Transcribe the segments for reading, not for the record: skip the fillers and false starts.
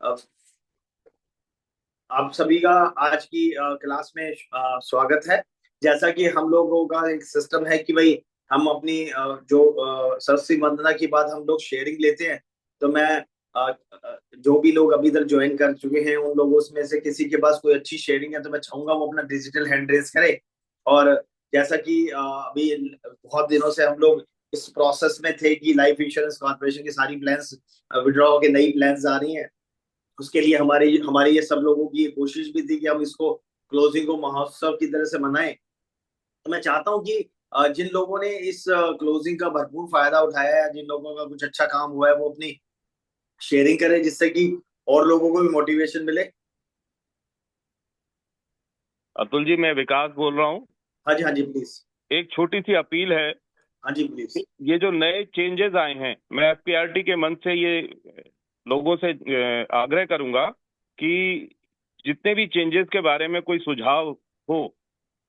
अ, आप सभी का आज की क्लास में स्वागत है। जैसा कि हम लोगों का एक सिस्टम है कि भाई हम अपनी जो सरस्वती वंदना के बाद हम लोग शेयरिंग लेते हैं। तो मैं जो भी लोग अभी तक ज्वाइन कर चुके हैं उन लोगों में से किसी के पास कोई अच्छी शेयरिंग है तो मैं चाहूंगा वो अपना डिजिटल हैंड रेज करे। और जैसा कि अभी बहुत दिनों से हम लोग इस प्रोसेस में थे कि लाइफ इंश्योरेंस कॉर्पोरेशन की सारी प्लान्स विड्रॉ के नई प्लान्स आ रही हैं। उसके लिए हमारी हमारी ये सब लोगों की कोशिश भी थी कि हम इसको क्लोजिंग को महोत्सव की तरह से मनाएं। तो मैं चाहता हूं कि जिन लोगों ने इस क्लोजिंग का भरपूर फायदा उठाया है, जिन लोगों का कुछ अच्छा काम हुआ है, वो अपनी शेयरिंग करें जिससे कि और लोगों को भी मोटिवेशन मिले। अतुल जी, मैं विकास बोल रहा हूँ। हाँ जी, हाँ जी, प्लीज। एक छोटी सी अपील है। हाँ जी, प्लीज। ये जो नए चेंजेस आए हैं, मैं एफपीआरटी के मंच से ये लोगों से आग्रह करूंगा कि जितने भी चेंजेस के बारे में कोई सुझाव हो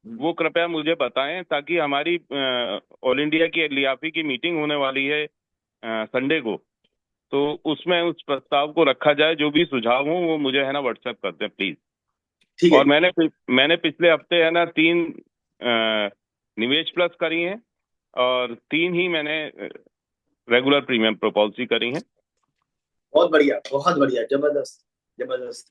वो कृपया मुझे बताएं, ताकि हमारी ऑल इंडिया की लियाफी की मीटिंग होने वाली है संडे को। तो उसमें उस प्रस्ताव को रखा जाए। जो भी सुझाव हो वो मुझे है ना व्हाट्सएप कर दें प्लीज। ठीक है। और मैंने पिछले हफ्ते है ना 3 निवेश प्लस करी हैं, और 3 ही मैंने रेगुलर प्रीमियम पॉलिसी करी हैं। बहुत बढ़िया, बहुत बढ़िया, जबरदस्त, जबरदस्त।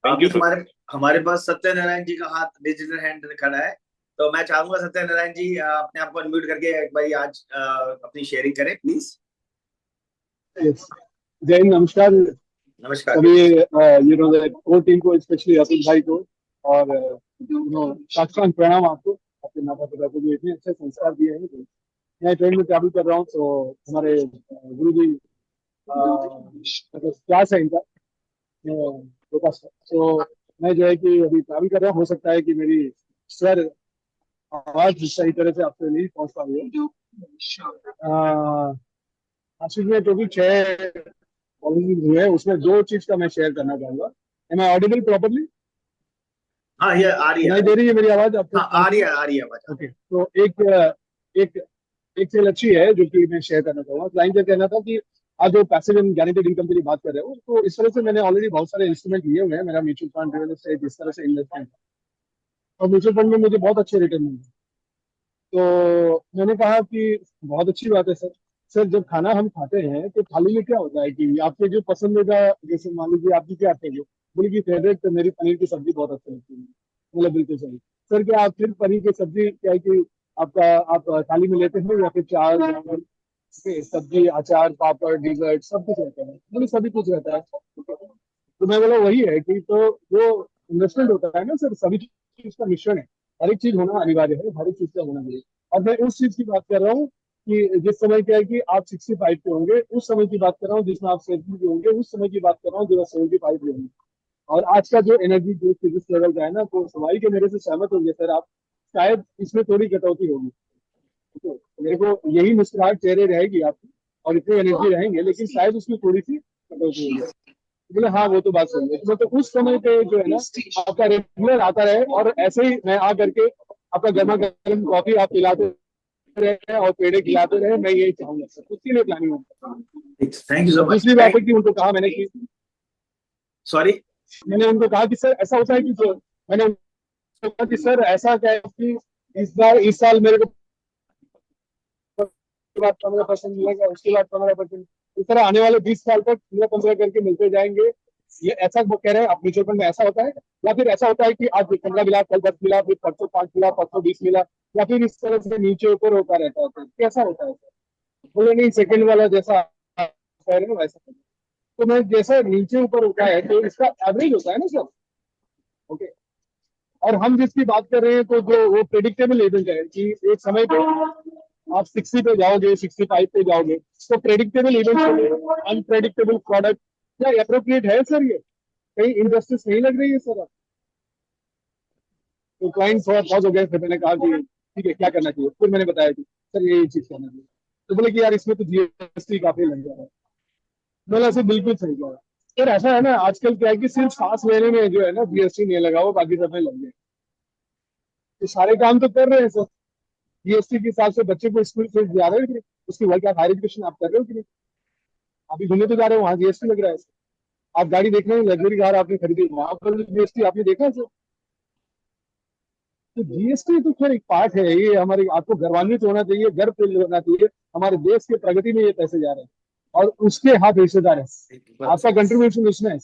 थैंक अभी यू। हमारे हमारे पास सत्यनारायण जी का हाथ डिजिटल हैंड खड़ा है। तो मैं चाहूंगा सत्यनारायण जी अपने आप को अनम्यूट करके एक बार आज अपनी शेयरिंग करें प्लीज। Yes. जय हिंद, नमस्कार नमस्कार। सभी कोर टीम को, स्पेशली अतुल भाई को, और साष्टांग प्रणाम आपको, आपके माता पिता को जो इतने अच्छे संस्कार दिए हैं। तो मैं ट्रेन में ट्रैवल कर रहा हूँ, तो हमारे गुरु जी मतलब क्लास है इनका, योगा सर। तो मैं जो है कि अभी ट्रैवल कर रहा हूँ, हो सकता है कि मेरी स्वर आवाज सही तरह से आपसे नहीं पहुंच पा रही है। आशीष में टोटल 6 कॉलेज हुए हैं, उसमें 2 चीज का मैं शेयर करना चाहूंगा। Am I audible properly? हाँ, ये आ रही है, सुनाई आ रही दे है। रही है मेरी आवाज आपको? हाँ, आ रही है, आ रही है आवाज। ओके, तो एक एक चीज अच्छी है जो कि मैं शेयर करना चाहूंगा। क्लाइंट का कहना था कि आज जो पैसिव एंड गारंटेड इनकम की बात कर रहे हो, तो इस तरह से मैंने ऑलरेडी बहुत सारे इंस्ट्रूमेंट लिए हुए हैं। मेरा म्यूचुअल फंड, रियल एस्टेट, इस तरह से इन्वेस्टमेंट, और म्यूचुअल फंड में मुझे बहुत अच्छे रिटर्न मिले। तो मैंने कहा कि बहुत अच्छी बात है सर। सर, जब खाना हम खाते हैं तो थाली में क्या होता है कि आपके जो पसंदीदा, जैसे मान लीजिए आपकी क्या फेवरेट, बोले की फेवरेट तो मेरी पनीर की सब्जी बहुत अच्छी लगती है। मतलब बिल्कुल सही। सर, क्या आप सिर्फ पनीर की सब्जी क्या है कि आप थाली में लेते हैं, या फिर चावल, सब्जी, अचार, पापड़, डिजर्ट सब कुछ रहता है? मतलब सभी कुछ रहता है। तो मैं बोला वही है कि तो जो इन्वेस्टमेंट होता है ना सर, सभी चीज का मिश्रण है। हर एक चीज होना अनिवार्य है, हर एक चीज का होना चाहिए। और मैं उस चीज की बात कर रहा हूँ कि जिस समय क्या है कि आप 65 पे होंगे, उस समय की बात कर रहा हूँ। जिसमें आप 70 पे होंगे, उस समय की बात कर रहा हूँ जब आप 75 पे होंगे। और आज का जो एनर्जी, जो फिजिक्स लेवल का है ना, तो सवाई के मेरे से सहमत होंगे सर आप। शायद इसमें थोड़ी कटौती होगी। ठीक है, मेरे को यही मुस्कुराहट चेहरे रहेगी आपकी, और इतनी एनर्जी रहेंगे, लेकिन शायद उसमें थोड़ी सी कटौती होगी। बोले हाँ, वो तो बात सही है। तो मतलब उस समय पे जो है ना, आपका रेगुलर आता रहे, और ऐसे ही मैं आ करके आपका गर्मा गर्म कॉफी आप पिलाते रहे और पेड़े खिलाते रहे, मैं यही चाहूंगा सर। उसके लिए प्लानिंग होता है। थैंक यू सो और मच। दूसरी बात है कि उनको कहा मैंने कि सॉरी। मैंने उनको कहा कि सर ऐसा होता है कि जो मैंने उनको कहा कि सर ऐसा क्या है कि इस साल मेरे को बाद 15% मिलेगा, उसके बाद 15%, इस तरह आने वाले 20 साल तक 15-15 करके मिलते जाएंगे। ये ऐसा वो कह रहे हैं। आप म्यूचुअल फंड में ऐसा होता है, या फिर ऐसा होता है कि आज 15 मिला, कल 10 मिला, फिर परसों 5 मिला, परसों 20 मिला, या फिर इस तरह से नीचे ऊपर होता रहता है? तो कैसा होता है सर? बोले नहीं, सेकंड वाला जैसा आप कह रहे हो वैसा नहीं। तो मैं जैसा नीचे ऊपर होता है तो इसका एवरेज होता है ना सर। ओके। और हम जिसकी बात कर रहे हैं, तो जो वो प्रेडिक्टेबल इवेंट है कि एक समय पे आप 60 पे जाओगे, 65 पे जाओगे, तो प्रेडिक्टेबल इवेंट के लिए अनप्रेडिक्टेबल प्रोडक्ट क्या अप्रोप्रिएट है सर? ये कहीं इनजस्टिस नहीं लग रही है सर? तो क्लाइंट थोड़ा पॉज हो गया, फिर मैंने कहा कि ठीक है, क्या करना चाहिए? फिर मैंने बताया कि सर ये चीज करना चाहिए। तो बोले कि यार इसमें तो जीएसटी काफी लग जा रहा है। मैंने ऐसे बिल्कुल सही कहा। सर ऐसा है ना, आजकल क्या है कि सिर्फ सांस लेने में जो है ना जीएसटी नहीं लगा हुआ, बाकी सब में लग गया। तो सारे काम तो कर रहे हैं सर। जीएसटी के हिसाब से बच्चे को स्कूल फीस जा रहे हो कि नहीं? उसकी वर्क हायर एजुकेशन आप कर रहे हो कि नहीं? अभी घूमने तो जा रहे हो, वहां जीएसटी लग रहा है। आप गाड़ी देख रहे हैं, लग्जरी कार आपने खरीदी, वहां पर भी जीएसटी आपने देखा है सर? तो जीएसटी तो खैर एक पार्ट है, ये हमारे आपको गर्वान्वित होना चाहिए, गर्व फील होना चाहिए, हमारे देश के प्रगति में ये पैसे जा रहे हैं और उसके हाथ हिस्सेदार है, आपका कंट्रीब्यूशन उसमें है।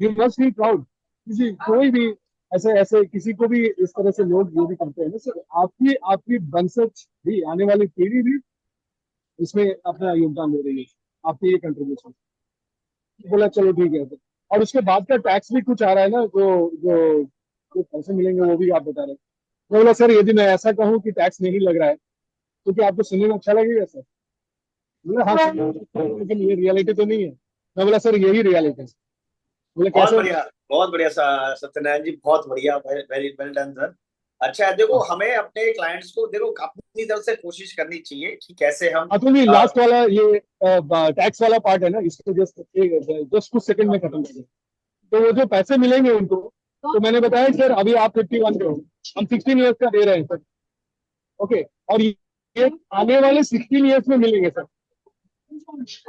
You must be proud. किसी कोई भी ऐसे ऐसे किसी को भी इस तरह से लोग जो भी करते हैं ना सर, आपकी आपकी वंशज भी, आने वाली पीढ़ी भी इसमें अपना योगदान दे रही है, आपकी ये कंट्रीब्यूशन। बोला चलो ठीक है। और उसके बाद का टैक्स भी कुछ आ रहा है ना, जो जो जो पैसे मिलेंगे वो भी आप बता रहे हैं। मैं बोला सर यदि मैं ऐसा कहूँ कि टैक्स नहीं लग रहा है तो क्या आपको सुनने में अच्छा लगेगा सर? बोले हाँ लेकिन ये रियलिटी तो नहीं है। मैं बोला सर यही रियलिटी है। बोले बहुत कैसे? बढ़िया, बहुत बढ़िया सत्यनारायण जी, बहुत बढ़िया, वेरी वेल डन सर। अच्छा है, देखो हमें अपने क्लाइंट्स को देखो अपनी तरफ से कोशिश करनी चाहिए कि कैसे हम अतुल जी लास्ट वाला ये टैक्स वाला पार्ट है ना, इसको जस्ट जस्ट कुछ सेकंड में खत्म करें। तो वो जो पैसे मिलेंगे उनको, तो मैंने बताया सर अभी आप 51 के हो, हम 16 ईयर्स का दे रहे हैं सर। ओके, और ये आने वाले 16 ईयर्स में मिलेंगे सर।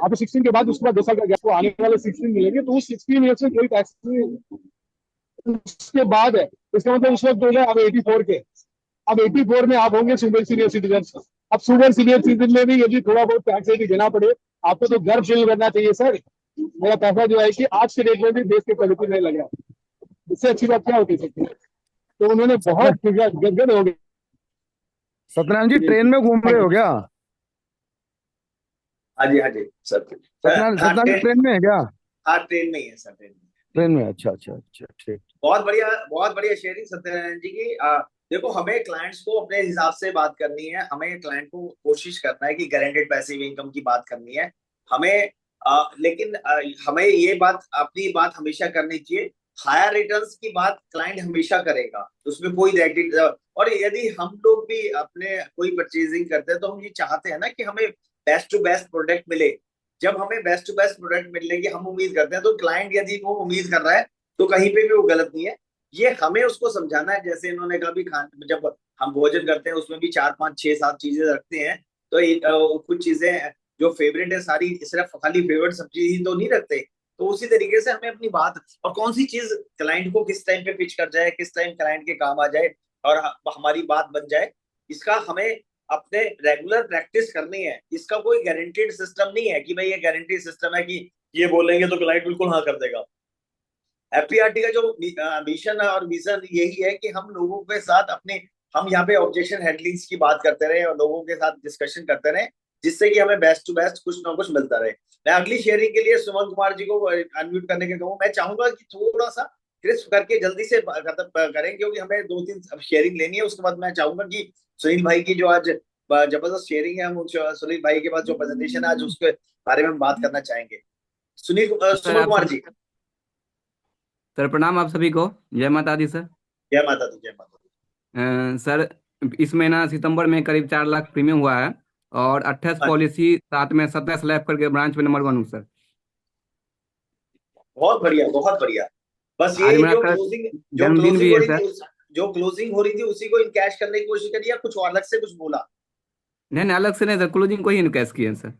आपको 16 के बाद उसके बाद 2 साल का गैप, को आने वाले 16 मिलेंगे, तो उस 16 ईयर्स में कोई टैक्स नहीं उसके बाद है। इसका मतलब उस वक्त हो गए अब 84 के, अब 84 में आप होंगे सुपर सीनियर सिटीजन। अब सुपर सीनियर सिटीजन में भी यदि थोड़ा बहुत टैक्स यदि देना पड़े, आपको तो गर्व फील करना चाहिए सर, मेरा पैसा जो है कि आज के डेट में भी देश के प्रगति में लग रहा है। इससे अच्छी बात क्या होती सकती है? तो उन्होंने बहुत गदगद हो गए। सत्यनारायण जी ट्रेन में घूम रहे हो क्या? हाँ जी, हाँ जी सर। सत्यनारायण हाँ सत्यनारायण जी ट्रेन में है क्या? हाँ, ट्रेन में ही है सर, ट्रेन में। ट्रेन में, अच्छा अच्छा अच्छा, ठीक। बहुत बढ़िया, बहुत बढ़िया शेयरिंग सत्यनारायण जी की। देखो हमें क्लाइंट्स को अपने हिसाब से बात करनी है, हमें क्लाइंट को कोशिश करना है कि गारंटेड पैसिव इनकम की बात करनी है हमें। लेकिन हमें ये बात, अपनी बात हमेशा करनी चाहिए। हायर रिटर्न्स की बात क्लाइंट हमेशा करेगा, उसमें कोई और यदि हम लोग भी अपने कोई परचेजिंग करते हैं तो हम ये चाहते हैं ना कि हमें बेस्ट टू बेस्ट प्रोडक्ट मिले। जब हमें बेस्ट टू बेस्ट प्रोडक्ट मिलने की हम उम्मीद करते हैं, तो क्लाइंट यदि वो उम्मीद कर रहा है तो कहीं पे भी वो गलत नहीं है। ये हमें उसको समझाना है। जैसे इन्होंने कहा भी खान जब हम भोजन करते हैं उसमें भी 4 5 6 7 चीजें रखते हैं, तो कुछ चीजें जो फेवरेट है सारी, सिर्फ खाली फेवरेट सब्जी ही तो नहीं रखते। तो उसी तरीके से हमें अपनी बात, और कौन सी चीज क्लाइंट को किस टाइम पे पिच कर जाए, किस टाइम क्लाइंट के काम आ जाए और हमारी बात बन जाए, इसका हमें अपने रेगुलर प्रैक्टिस करनी है। इसका कोई गारंटेड सिस्टम नहीं है कि भाई ये गारंटेड सिस्टम है कि ये बोलेंगे तो क्लाइंट बिल्कुल हाँ कर देगा। एफपीआरटी का जो मिशन और विजन यही है कि हम लोगों के साथ अपने, हम यहाँ पे ऑब्जेक्शन हैंडलिंग्स की बात करते रहे और लोगों के साथ डिस्कशन करते रहे, जिससे कि हमें बेस्ट टू बेस्ट कुछ ना कुछ मिलता रहे। मैं अगली शेयरिंग के लिए सुमन कुमार जी को अनम्यूट करने के कहूँ। मैं चाहूंगा कि थोड़ा सा क्रिस्प करके जल्दी से खत्म करें, क्योंकि हमें 2 3 शेयरिंग लेनी है। उसके बाद मैं चाहूंगा कि सुनील भाई की जो आज जबरदस्त शेयरिंग है, हम सुनील भाई के बाद जो प्रेजेंटेशन है आज उसके बारे में हम बात करना चाहेंगे। सुनील सर सुमन आप कुमार सभी, जी। सर प्रणाम आप सभी को। जय माता दी सर। जय माता दी, जय माता दी। सर इस महीना सितंबर में करीब 4 लाख प्रीमियम हुआ है और 28 हाँ जी, पॉलिसी, साथ में 27 लाख करके ब्रांच में नंबर 1 हूँ सर। बहुत बढ़िया, बहुत बढ़िया। बस आज ये मेरा जो कल क्लोजिंग, जो जन्मदिन क्लोजिंग भी हो है रही सर। थी जो क्लोजिंग हो रही थी उसी को इनकैश करने की कोशिश करी या कुछ और अलग से कुछ बोला? नहीं नहीं, अलग से नहीं सर, क्लोजिंग को ही कैश किए हैं सर।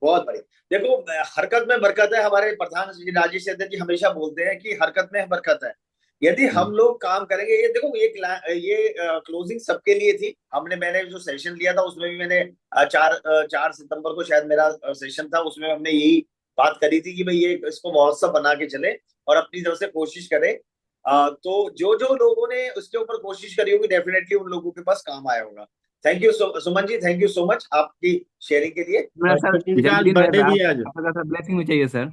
बहुत बढ़िया। देखो हरकत में बरकत है, हमारे प्रधान श्री राजेश चंद्र जी हमेशा बोलते हैं कि हरकत में बरकत है। यदि हम लोग काम करेंगे, ये देखो ये क्लोजिंग सबके लिए थी। मैंने जो सेशन लिया था उसमें भी मैंने 4 सितंबर को शायद मेरा सेशन था, उसमें हमने यही बात करी थी कि भाई ये इसको महोत्सव बना के चले और अपनी तरफ से कोशिश करें। तो जो जो लोगों ने उसके ऊपर कोशिश करी होगी डेफिनेटली उन लोगों के पास काम आया होगा। Thank you Suman ji, thank you so much आपकी शेयरिंग के लिए। मेरा सर सुनील का आज जन्मदिन है बर्थडे सर, भी है आज। आपका सर ब्लेसिंग भी चाहिए सर।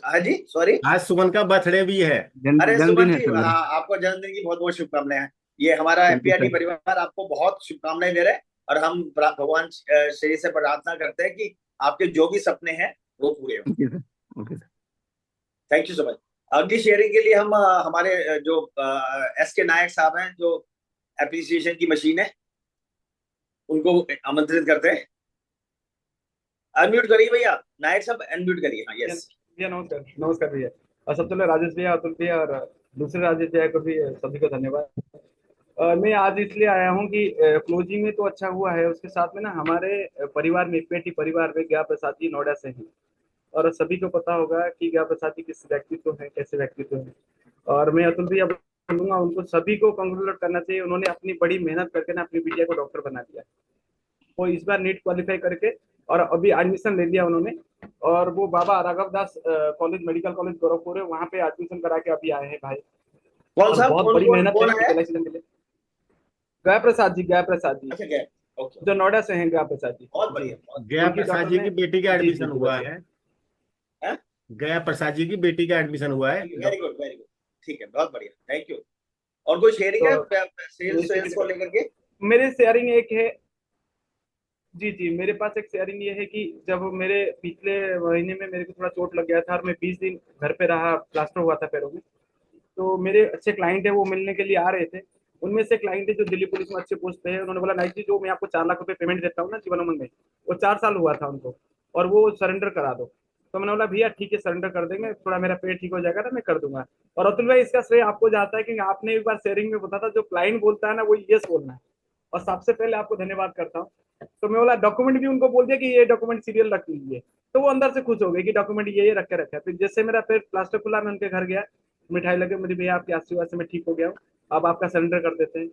हाँ जी, सॉरी। आज सुमन का बर्थडे भी है। अरे सुमन जन्मदिन है जी, सर मेरा। आपको जन्मदिन की बहुत बहुत शुभकामनाएं। ये हमारा थैंक यू एफपीआरटी सर। परिवार आपको बहुत शुभकामनाएं दे रहे हैं, और हम भगवान श्री से प्रार्थना करते हैं कि आपके जो भी सपने हैं वो पूरे हों। Okay sir. Okay sir. Thank you so much. अगली शेयरिंग के लिए हम हमारे जो एस के नायक साहब हैं, जो एप्रिसिएशन की मशीन है, उनको आमंत्रित करते हैं। अनम्यूट करिए भैया, नायक साहब अनम्यूट करिए। हाँ, यस। भैया नमस्कार, नमस्कार भैया। और सबसे पहले राजेश भैया, अतुल भैया और दूसरे राजेश भैया को भी सभी को धन्यवाद। मैं आज इसलिए आया हूँ कि क्लोजिंग में तो अच्छा हुआ है, उसके साथ में ना हमारे परिवार में, पेटी परिवार में, ज्ञा प्रसाद जी नोएडा से हैं और सभी को पता होगा कि गया प्रसाद जी किस व्यक्तित्व है, कैसे व्यक्तित्व है। और मैं अतुल भैया बोलूंगा, उनको सभी को कंग्रेचुलेट करना चाहिए। उन्होंने अपनी बड़ी मेहनत करके ना अपनी बिटिया को डॉक्टर बना दिया। वो इस बार नीट क्वालिफाई करके और अभी एडमिशन ले लिया उन्होंने। और वो बाबा राघव दास कॉलेज, मेडिकल कॉलेज गोरखपुर है, वहाँ पे एडमिशन करा के अभी आए हैं भाई। कौन और सा, बहुत कौन बड़ी कौन मेहनत कौन है? है से मिले। गया प्रसाद जी, गया प्रसाद जी, अच्छा, क्या? ओके, जो नोएडा से हैं, गया प्रसाद जी। बहुत बढ़िया, बहुत गया उनकी प्रसाद डॉक्टर जी ने की बेटी का जी जी एडमिशन हुआ बताइए। है। है। गया प्रसाद जी की बेटी का एडमिशन हुआ है। Very good, very good. ठीक है, बहुत बढ़िया, थैंक यू। और कोई शेयरिंग तो है सेल्स सेल्स को लेकर के? मेरे शेयरिंग एक है जी जी, मेरे पास एक शेयरिंग ये है कि जब मेरे पिछले महीने में मेरे को थोड़ा चोट लग गया था और मैं 20 दिन घर पे रहा, प्लास्टर हुआ था पैरों में। तो मेरे अच्छे क्लाइंट है, वो मिलने के लिए आ रहे थे। उनमें से क्लाइंट है जो दिल्ली पुलिस में अच्छे पोस्ट पे है। उन्होंने बोला, नाइक जी जो मैं आपको 4 लाख रुपए पेमेंट देता हूँ ना जीवन उमंग में, वो 4 साल हुआ था उनको, और वो सरेंडर करा दो। तो मैंने बोला भैया ठीक है, सरेंडर कर देंगे, थोड़ा मेरा पेट ठीक हो जाएगा ना, मैं कर दूंगा। और अतुल भाई, इसका श्रेय आपको जाता है, क्योंकि आपने एक बार शेयरिंग में बताया था जो क्लाइंट बोलता है ना, वो यस बोलना है। और सबसे पहले आपको धन्यवाद करता हूँ। तो मैं बोला डॉक्यूमेंट भी उनको बोल दिया कि ये डॉक्यूमेंट सीरियल रख लीजिए। तो वो अंदर से खुश हो गए कि डॉक्यूमेंट ये रख के रखा है। फिर जैसे मेरा पेट प्लास्टर खुला, मैं उनके घर गया, मिठाई लगे, मुझे भैया आपके आशीर्वाद से मैं ठीक हो गया हूँ, अब आपका सरेंडर कर देते हैं।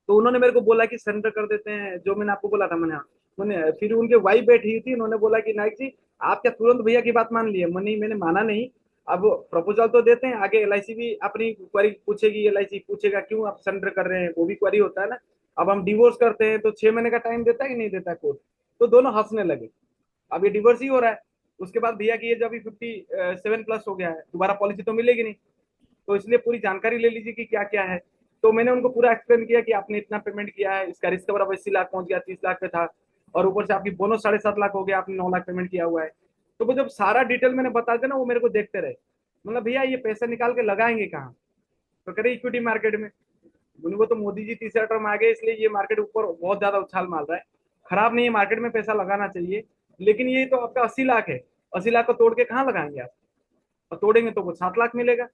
तो उन्होंने मेरे को बोला कि सरेंडर कर देते हैं, जो मैंने आपको बोला था। मैंने फिर उनके वाइफ बैठी हुई थी, उन्होंने बोला कि नाइक जी आप क्या तुरंत भैया की बात मान लिए? मैंने माना नहीं। अब प्रपोजल तो देते हैं, आगे एलआईसी भी अपनी क्वेरी पूछेगी, एलआईसी पूछेगा क्यों आप सरेंडर कर रहे हैं, वो भी क्वेरी होता है ना। अब हम डिवोर्स करते हैं तो 6 महीने का टाइम देता है कि नहीं देता है कोर्ट? तो दोनों हंसने लगे। अब ये डिवोर्स ही हो रहा है। उसके बाद भैया की एज अभी 57+ हो गया है, दोबारा पॉलिसी तो मिलेगी नहीं। तो इसलिए पूरी जानकारी ले लीजिए कि क्या क्या है। तो मैंने उनको पूरा एक्सप्लेन किया कि आपने इतना पेमेंट किया है, इसका रिस्क कवर 80 लाख पहुंच गया, 30 लाख पे था, और ऊपर से आपकी बोनस 7.5 लाख हो गया, आपने 9 लाख पेमेंट किया हुआ है। तो वो जब सारा डिटेल मैंने बता दिया ना, वो मेरे को देखते रहे। मतलब भैया ये पैसा निकाल के लगाएंगे कहाँ? तो कह रहे इक्विटी मार्केट में। उनको तो मोदी जी तीसरा टर्म आ गए, इसलिए ये मार्केट ऊपर बहुत ज्यादा उछाल मार रहा है। खराब नहीं है, मार्केट में पैसा लगाना चाहिए। लेकिन ये तो आपका 80 लाख है, 80 लाख को तोड़ के कहाँ लगाएंगे आप? और तोड़ेंगे तो वो 7 लाख मिलेगा।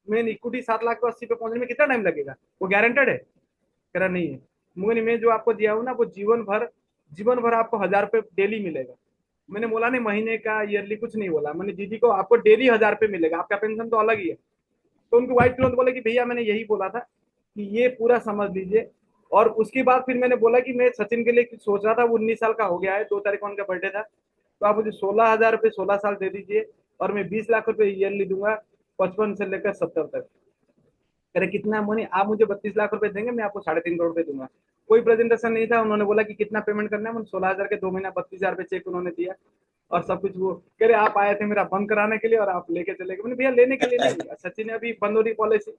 मेन इक्विटी 7 लाख को 80 पे पहुंचने में कितना टाइम लगेगा? वो गारंटेड है? कह रहा नहीं है। मुझे मैं जो आपको दिया हूँ ना, वो जीवन भर आपको 1,000 रुपये डेली मिलेगा। मैंने बोला नहीं महीने का, ईयरली कुछ नहीं बोला मैंने। दीदी को आपको डेली 1,000 रुपये मिलेगा, आपका पेंशन तो अलग ही है। तो उनकी वाइफ तुरंत बोले कि भैया मैंने यही बोला था कि ये पूरा समझ लीजिए। और उसके बाद फिर मैंने बोला कि मैं सचिन के लिए कुछ सोच रहा था, वो 19 साल का हो गया है, 2 तारीख को उनका बर्थडे था। तो आप मुझे 16,000 रुपये 16 साल दे दीजिए, और मैं 20 लाख रुपये ईयरली दूंगा, 55 से लेकर 70 तक। अरे कितना मनी? आप मुझे 32 लाख रुपए देंगे, मैं आपको 3.5 करोड़ रुपए दूंगा। कोई प्रेजेंटेशन नहीं था। उन्होंने बोला कि कितना पेमेंट करना है, मैंने 16,000 के 2 महीना 32,000 रुपए चेक उन्होंने दिया। और सब कुछ वो कह रहे आप आए थे मेरा बंद कराने के लिए और आप लेके चले गए। मैंने भैया लेने के लिए नहीं, सचिन ने अभी बंद हो रही पॉलिसी।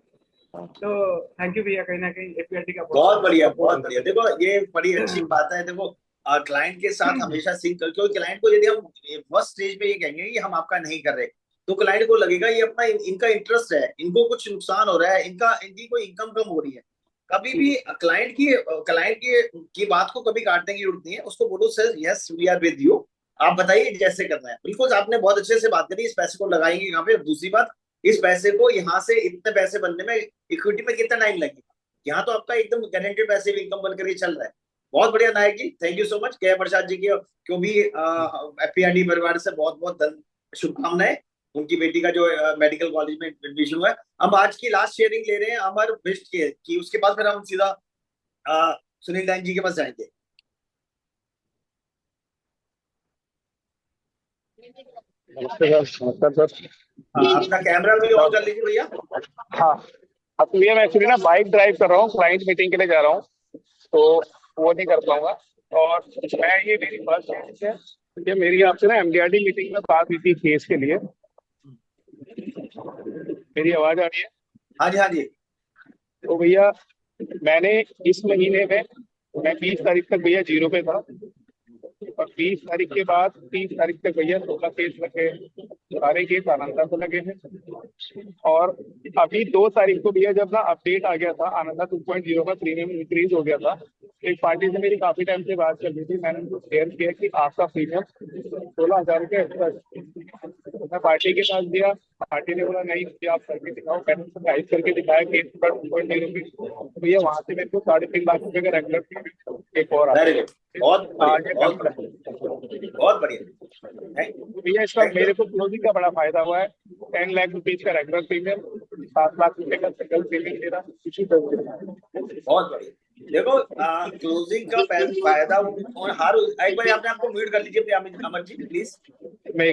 तो थैंक यू भैया, कहीं ना कहीं एपीआरटी का बहुत बढ़िया, सपोर्ट बहुत होना बढ़िया। देखो ये बड़ी अच्छी बात है। देखो क्लाइंट के साथ हमेशा सिंक करके, और क्लाइंट को यदि हम फर्स्ट स्टेज पे ये कहेंगे कि हम आपका नहीं कर रहे, तो क्लाइंट को लगेगा ये अपना इनका इंटरेस्ट है, इनको कुछ नुकसान हो रहा है, इनकी कोई इनकम कम हो रही है। कभी भी क्लाइंट की बात को कभी काटने की जरूरत नहीं है। उसको बोलो sir yes we are with you, आप बताइए जैसे करना है। बिल्कुल आपने बहुत अच्छे से बात करी। इस पैसे को लगाएंगे कहाँ पे? दूसरी बात, इस पैसे को यहाँ से इतने पैसे बनने में इक्विटी में कितना टाइम लगेगा? यहाँ तो आपका एकदम गारंटेड पैसिव इनकम बनकर ही चल रहा है। बहुत बढ़िया नायक जी, थैंक यू सो मच। के प्रसाद जी की क्यों भी एपीआरडी परिवार से बहुत बहुत शुभकामनाएं। उनकी बेटी का जो मेडिकल कॉलेज में एडमिशन हुआ है। हम आज की लास्ट शेयरिंग ले रहे हैं अमर बिस्ट के की, उसके बाद फिर हम सीधा सुनील डैन जी के पास जाएंगे। नमस्कार सर। अपना कैमरा भी ऑन कर लीजिए भैया। हाँ, अब ये मैं एक्चुअली ना बाइक ड्राइव कर रहा हूँ, क्लाइंट मीटिंग के लिए जा रहा हूँ, तो वो नहीं कर पाऊंगा। और मैं ये मेरी फर्स्ट है कि मेरी आपसे ना एमडीआरडी मीटिंग में बात हुई थी केस के लिए। मेरी आवाज आ रही है? हाँ जी, हाँ जी। तो भैया मैंने इस महीने में मैं 20 तारीख तक भैया 0 पे था, और 20 तारीख के बाद 30 तारीख तक भैया 16 केस लगे, सारे केस आनंदा को लगे हैं। और अभी 2 तारीख को भैया जब ना अपडेट आ गया था, आनंदा 2.0 का प्रीमियम इंक्रीज हो गया था। एक पार्टी से मेरी काफी टाइम से बात चल रही थी, मैंने उनको शेयर किया कि आपका प्रीमियम 16,000 रुपये एक्स्ट्रा। तो मैं पार्टी के पास दिया, पार्टी ने बोला नहीं मुझे आप करके दिखाओ, मैंने उसको प्राइस करके दिखाया कि 2.0 तो भैया वहां से मेरे को 3.5 लाख रुपए का रेगुलर एक और वेरी आता गुड, बहुत बढ़िया, है। बहुत बढ़िया। तो भैया इसका मेरे को क्लोजिंग का बड़ा फायदा हुआ है। 10 लाख रुपीज का रेगुलर प्रीमियम, 7 लाख रुपए का सिंगल प्रीमियम दे रहा इसी बहुत बढ़िया। देखो क्लोजिंग का फायदा और हर एक बार आपने आपको म्यूट कर लीजिए अमर जी प्लीज। मैं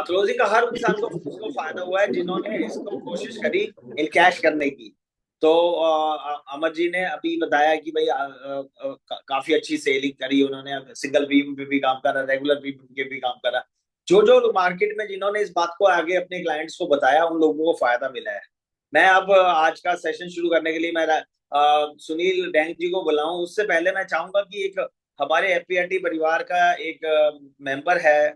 क्लोजिंग का हर इंसान को उसको फायदा हुआ है जिन्होंने इसको कोशिश करी इन कैश करने की। तो अमर जी ने अभी बताया कि भाई काफी अच्छी सेलिंग करी उन्होंने, सिंगल प्रीमियम पे भी काम करा, रेगुलर प्रीमियम के भी काम करा। जो जो मार्केट में जिन्होंने इस बात को आगे अपने क्लाइंट्स को बताया उन लोगों को फायदा मिला है। मैं अब आज का सेशन शुरू करने के लिए मैं सुनील डैंग जी को बुलाऊं, उससे पहले मैं चाहूंगा कि एक हमारे एफपीआरटी परिवार का एक मेंबर है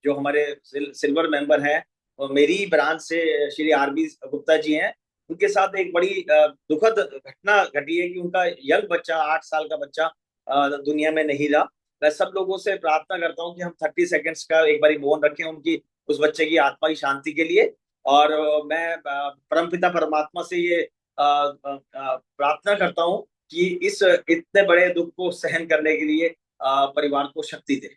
जो हमारे सिल्वर मेंबर है और मेरी ब्रांच से श्री आरबी गुप्ता जी हैं। उनके साथ एक बड़ी दुखद घटना घटी है कि उनका यंग बच्चा 8 साल का बच्चा दुनिया में नहीं रहा। मैं सब लोगों से प्रार्थना करता हूं कि हम 30 सेकेंड्स का एक बारी मौन रखें उनकी, उस बच्चे की आत्मा की शांति के लिए। और मैं परमपिता परमात्मा से ये प्रार्थना करता हूं कि इस इतने बड़े दुख को सहन करने के लिए परिवार को शक्ति दे।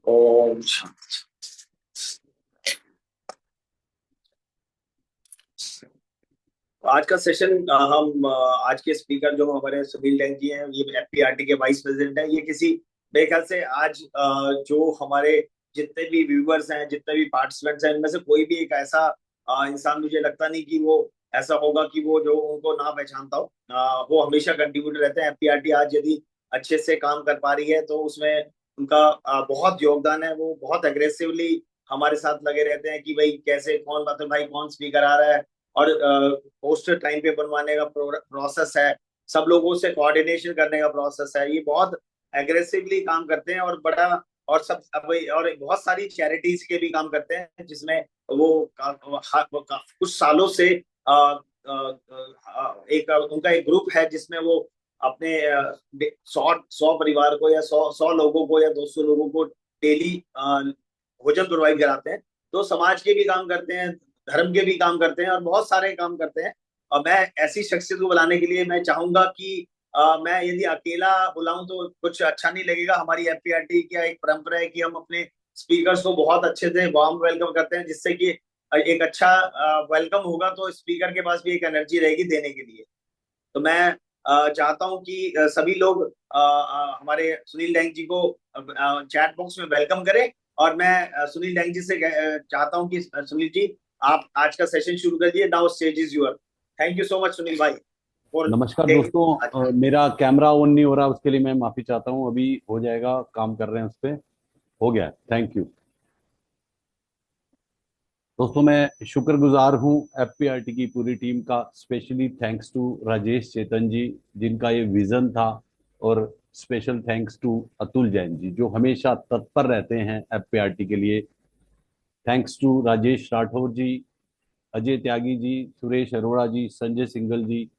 ओम शांति। आज का सेशन हम आज के स्पीकर जो हमारे सुनील डैंग जी हैं, ये एफपीआरटी के वाइस प्रेसिडेंट हैं। ये किसी मेरे ख्याल से आज जो हमारे जितने भी व्यूअर्स हैं, जितने भी पार्टिसिपेंट्स हैं, इनमें से कोई भी एक ऐसा इंसान मुझे लगता नहीं कि वो ऐसा होगा कि वो जो उनको ना पहचानता हो। वो हमेशा कंट्रीब्यूटर रहते हैं। एफपीआरटी आज यदि अच्छे से काम कर पा रही है तो उसमें उनका बहुत योगदान है। वो बहुत एग्रेसिवली हमारे साथ लगे रहते हैं कि भाई कैसे कौन मतलब भाई कौन स्पीकर आ रहा है, और पोस्टर टाइम पे बनवाने का प्रोसेस है, सब लोगों से कोऑर्डिनेशन करने का प्रोसेस है। ये बहुत एग्रेसिवली काम करते हैं और बड़ा और सब और बहुत सारी चैरिटीज के भी काम करते हैं जिसमें वो कुछ सालों से एक उनका एक ग्रुप है जिसमें वो अपने 100 परिवार को या 100 लोगों को या 200 लोगों को डेली भोजन प्रोवाइड कराते हैं। तो समाज के भी काम करते हैं, धर्म के भी काम करते हैं और बहुत सारे काम करते हैं। और मैं ऐसी शख्सियत को बुलाने के लिए मैं चाहूंगा कि मैं यदि अकेला बुलाऊं तो कुछ अच्छा नहीं लगेगा। हमारी एफपीआरटी की एक परंपरा है कि हम अपने स्पीकर्स को बहुत अच्छे से वार्म वेलकम करते हैं, जिससे कि एक अच्छा वेलकम होगा तो स्पीकर के पास भी एक एनर्जी रहेगी देने के लिए। तो मैं चाहता हूं कि सभी लोग हमारे सुनील डैंग जी को चैट बॉक्स में वेलकम करें। और मैं सुनील डैंग जी से चाहता हूं कि सुनील जी आप आज का सेशन शुरू कर दिए। Now stage is your. Thank you so much Sunil भाई। नमस्कार दोस्तों, मेरा कैमरा ऑन नहीं हो रहा, उसके लिए मैं माफी चाहता हूं। अभी हो जाएगा, काम कर रहे हैं उस पे, हो गया। थैंक यू दोस्तों, मैं शुक्रगुजार हूं एफपीआरटी की पूरी टीम का। Specially thanks to Rajesh Chetan ji जिनका ये विजन था, और special thanks to Atul Jain ji जो हमेशा तत्पर रहते हैं एफपीआरटी के लिए। थैंक्स टू राजेश राठौर जी, अजय त्यागी जी, सुरेश अरोड़ा जी, संजय सिंघल जी,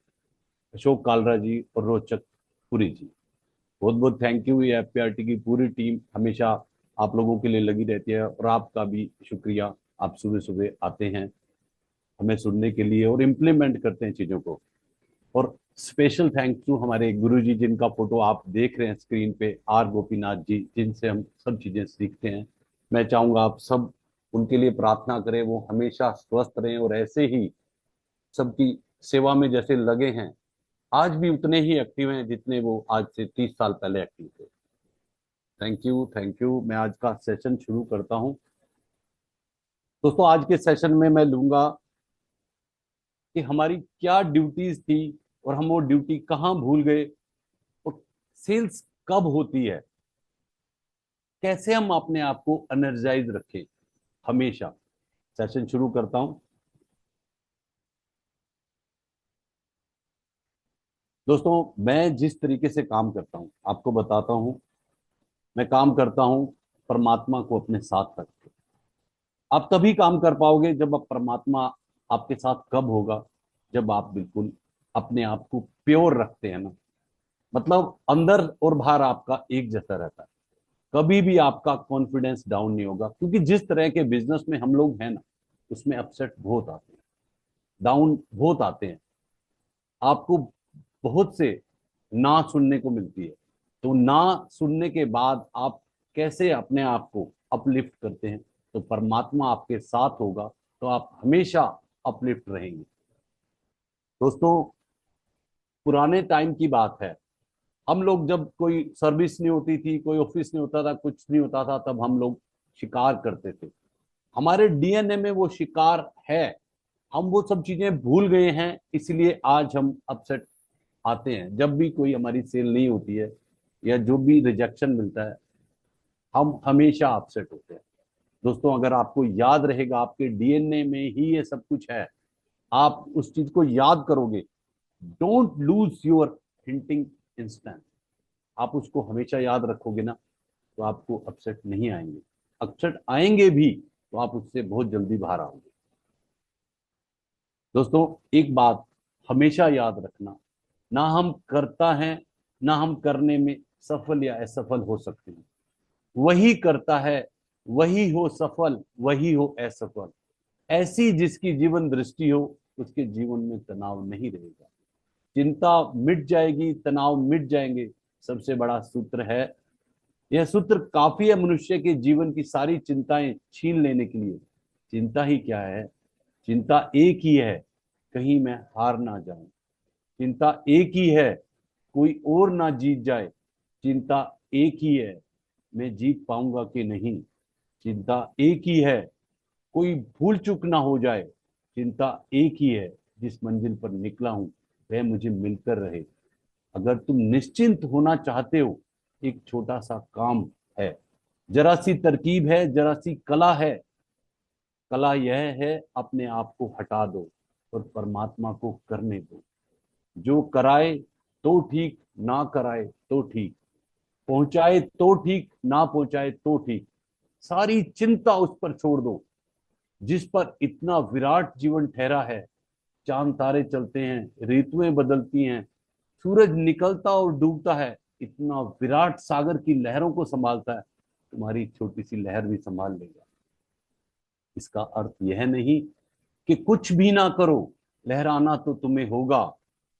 अशोक कालरा जी और रोचक पुरी जी। बहुत बहुत थैंक यू। ये एफपीआरटी की पूरी टीम हमेशा आप लोगों के लिए लगी रहती है, और आपका भी शुक्रिया। आप सुबह सुबह आते हैं हमें सुनने के लिए और इम्प्लीमेंट करते हैं चीज़ों को। और स्पेशल थैंक्स टू हमारे गुरु जी जिनका फोटो आप देख रहे हैं स्क्रीन पे, आर गोपीनाथ जी, जिनसे हम सब चीज़ें सीखते हैं। मैं चाहूँगा आप सब उनके लिए प्रार्थना करें, वो हमेशा स्वस्थ रहें और ऐसे ही सबकी सेवा में जैसे लगे हैं, आज भी उतने ही एक्टिव हैं जितने वो आज से 30 साल पहले एक्टिव थे। Thank you, thank you. मैं आज का सेशन शुरू करता हूं। दोस्तों, आज के सेशन में मैं लूंगा कि हमारी क्या ड्यूटीज थी और हम वो ड्यूटी कहां भूल गए, और सेल्स कब होती है, कैसे हम अपने आप को एनर्जाइज रखें। हमेशा। सेशन शुरू करता हूं। दोस्तों, मैं जिस तरीके से काम करता हूं आपको बताता हूं। मैं काम करता हूं परमात्मा को अपने साथ रख के। आप तभी काम कर पाओगे जब आप परमात्मा आपके साथ कब होगा, जब आप बिल्कुल अपने आप को प्योर रखते हैं ना, मतलब अंदर और बाहर आपका एक जैसा रहता है। कभी भी आपका कॉन्फिडेंस डाउन नहीं होगा, क्योंकि जिस तरह के बिजनेस में हम लोग हैं ना, उसमें अपसेट बहुत आते हैं, डाउन बहुत आते हैं। आपको बहुत से ना सुनने को मिलती है। तो ना सुनने के बाद आप कैसे अपने आप को अपलिफ्ट करते हैं? तो परमात्मा आपके साथ होगा तो आप हमेशा अपलिफ्ट रहेंगे। दोस्तों, पुराने टाइम की बात है, हम लोग जब कोई सर्विस नहीं होती थी, कोई ऑफिस नहीं होता था, कुछ नहीं होता था, तब हम लोग शिकार करते थे। हमारे डीएनए में वो शिकार है। हम वो सब चीजें भूल गए हैं, इसलिए आज हम अपसेट आते हैं जब भी कोई हमारी सेल नहीं होती है या जो भी रिजेक्शन मिलता है। हम हमेशा अपसेट होते हैं। दोस्तों, अगर आपको याद रहेगा, आपके डीएनए में ही ये सब कुछ है, आप उस चीज को याद करोगे। Don't lose your hinting instant. आप उसको हमेशा याद रखोगे ना, तो आपको अपसेट नहीं आएंगे। अपसेट आएंगे भी तो आप उससे बहुत जल्दी बाहर आओगे। दोस्तों, एक बात हमेशा याद रखना, ना हम करता है, ना हम करने में सफल या असफल हो सकते हैं। वही करता है, वही हो सफल, वही हो असफल। ऐसी जिसकी जीवन दृष्टि हो, उसके जीवन में तनाव नहीं रहेगा। चिंता मिट जाएगी, तनाव मिट जाएंगे। सबसे बड़ा सूत्र है, यह सूत्र काफी है मनुष्य के जीवन की सारी चिंताएं छीन लेने के लिए। चिंता ही क्या है? चिंता एक ही है, कहीं मैं हार ना जाऊं। चिंता एक ही है, कोई और ना जीत जाए। चिंता एक ही है, मैं जीत पाऊंगा कि नहीं। चिंता एक ही है, कोई भूल चूक ना हो जाए। चिंता एक ही है, जिस मंजिल पर निकला हूं वह मुझे मिलकर रहे। अगर तुम निश्चिंत होना चाहते हो, एक छोटा सा काम है, जरा सी तरकीब है, जरा सी कला है। कला यह है, अपने आप को हटा दो और परमात्मा को करने दो। जो कराए तो ठीक, ना कराए तो ठीक, पहुंचाए तो ठीक, ना पहुंचाए तो ठीक। सारी चिंता उस पर छोड़ दो, जिस पर इतना विराट जीवन ठहरा है। चांद तारे चलते हैं, ऋतुएं बदलती हैं, सूरज निकलता और डूबता है, इतना विराट सागर की लहरों को संभालता है। तुम्हारी छोटी सी लहर भी संभाल लेगा। इसका अर्थ यह नहीं कि कुछ भी ना करो, लहराना तो तुम्हें होगा,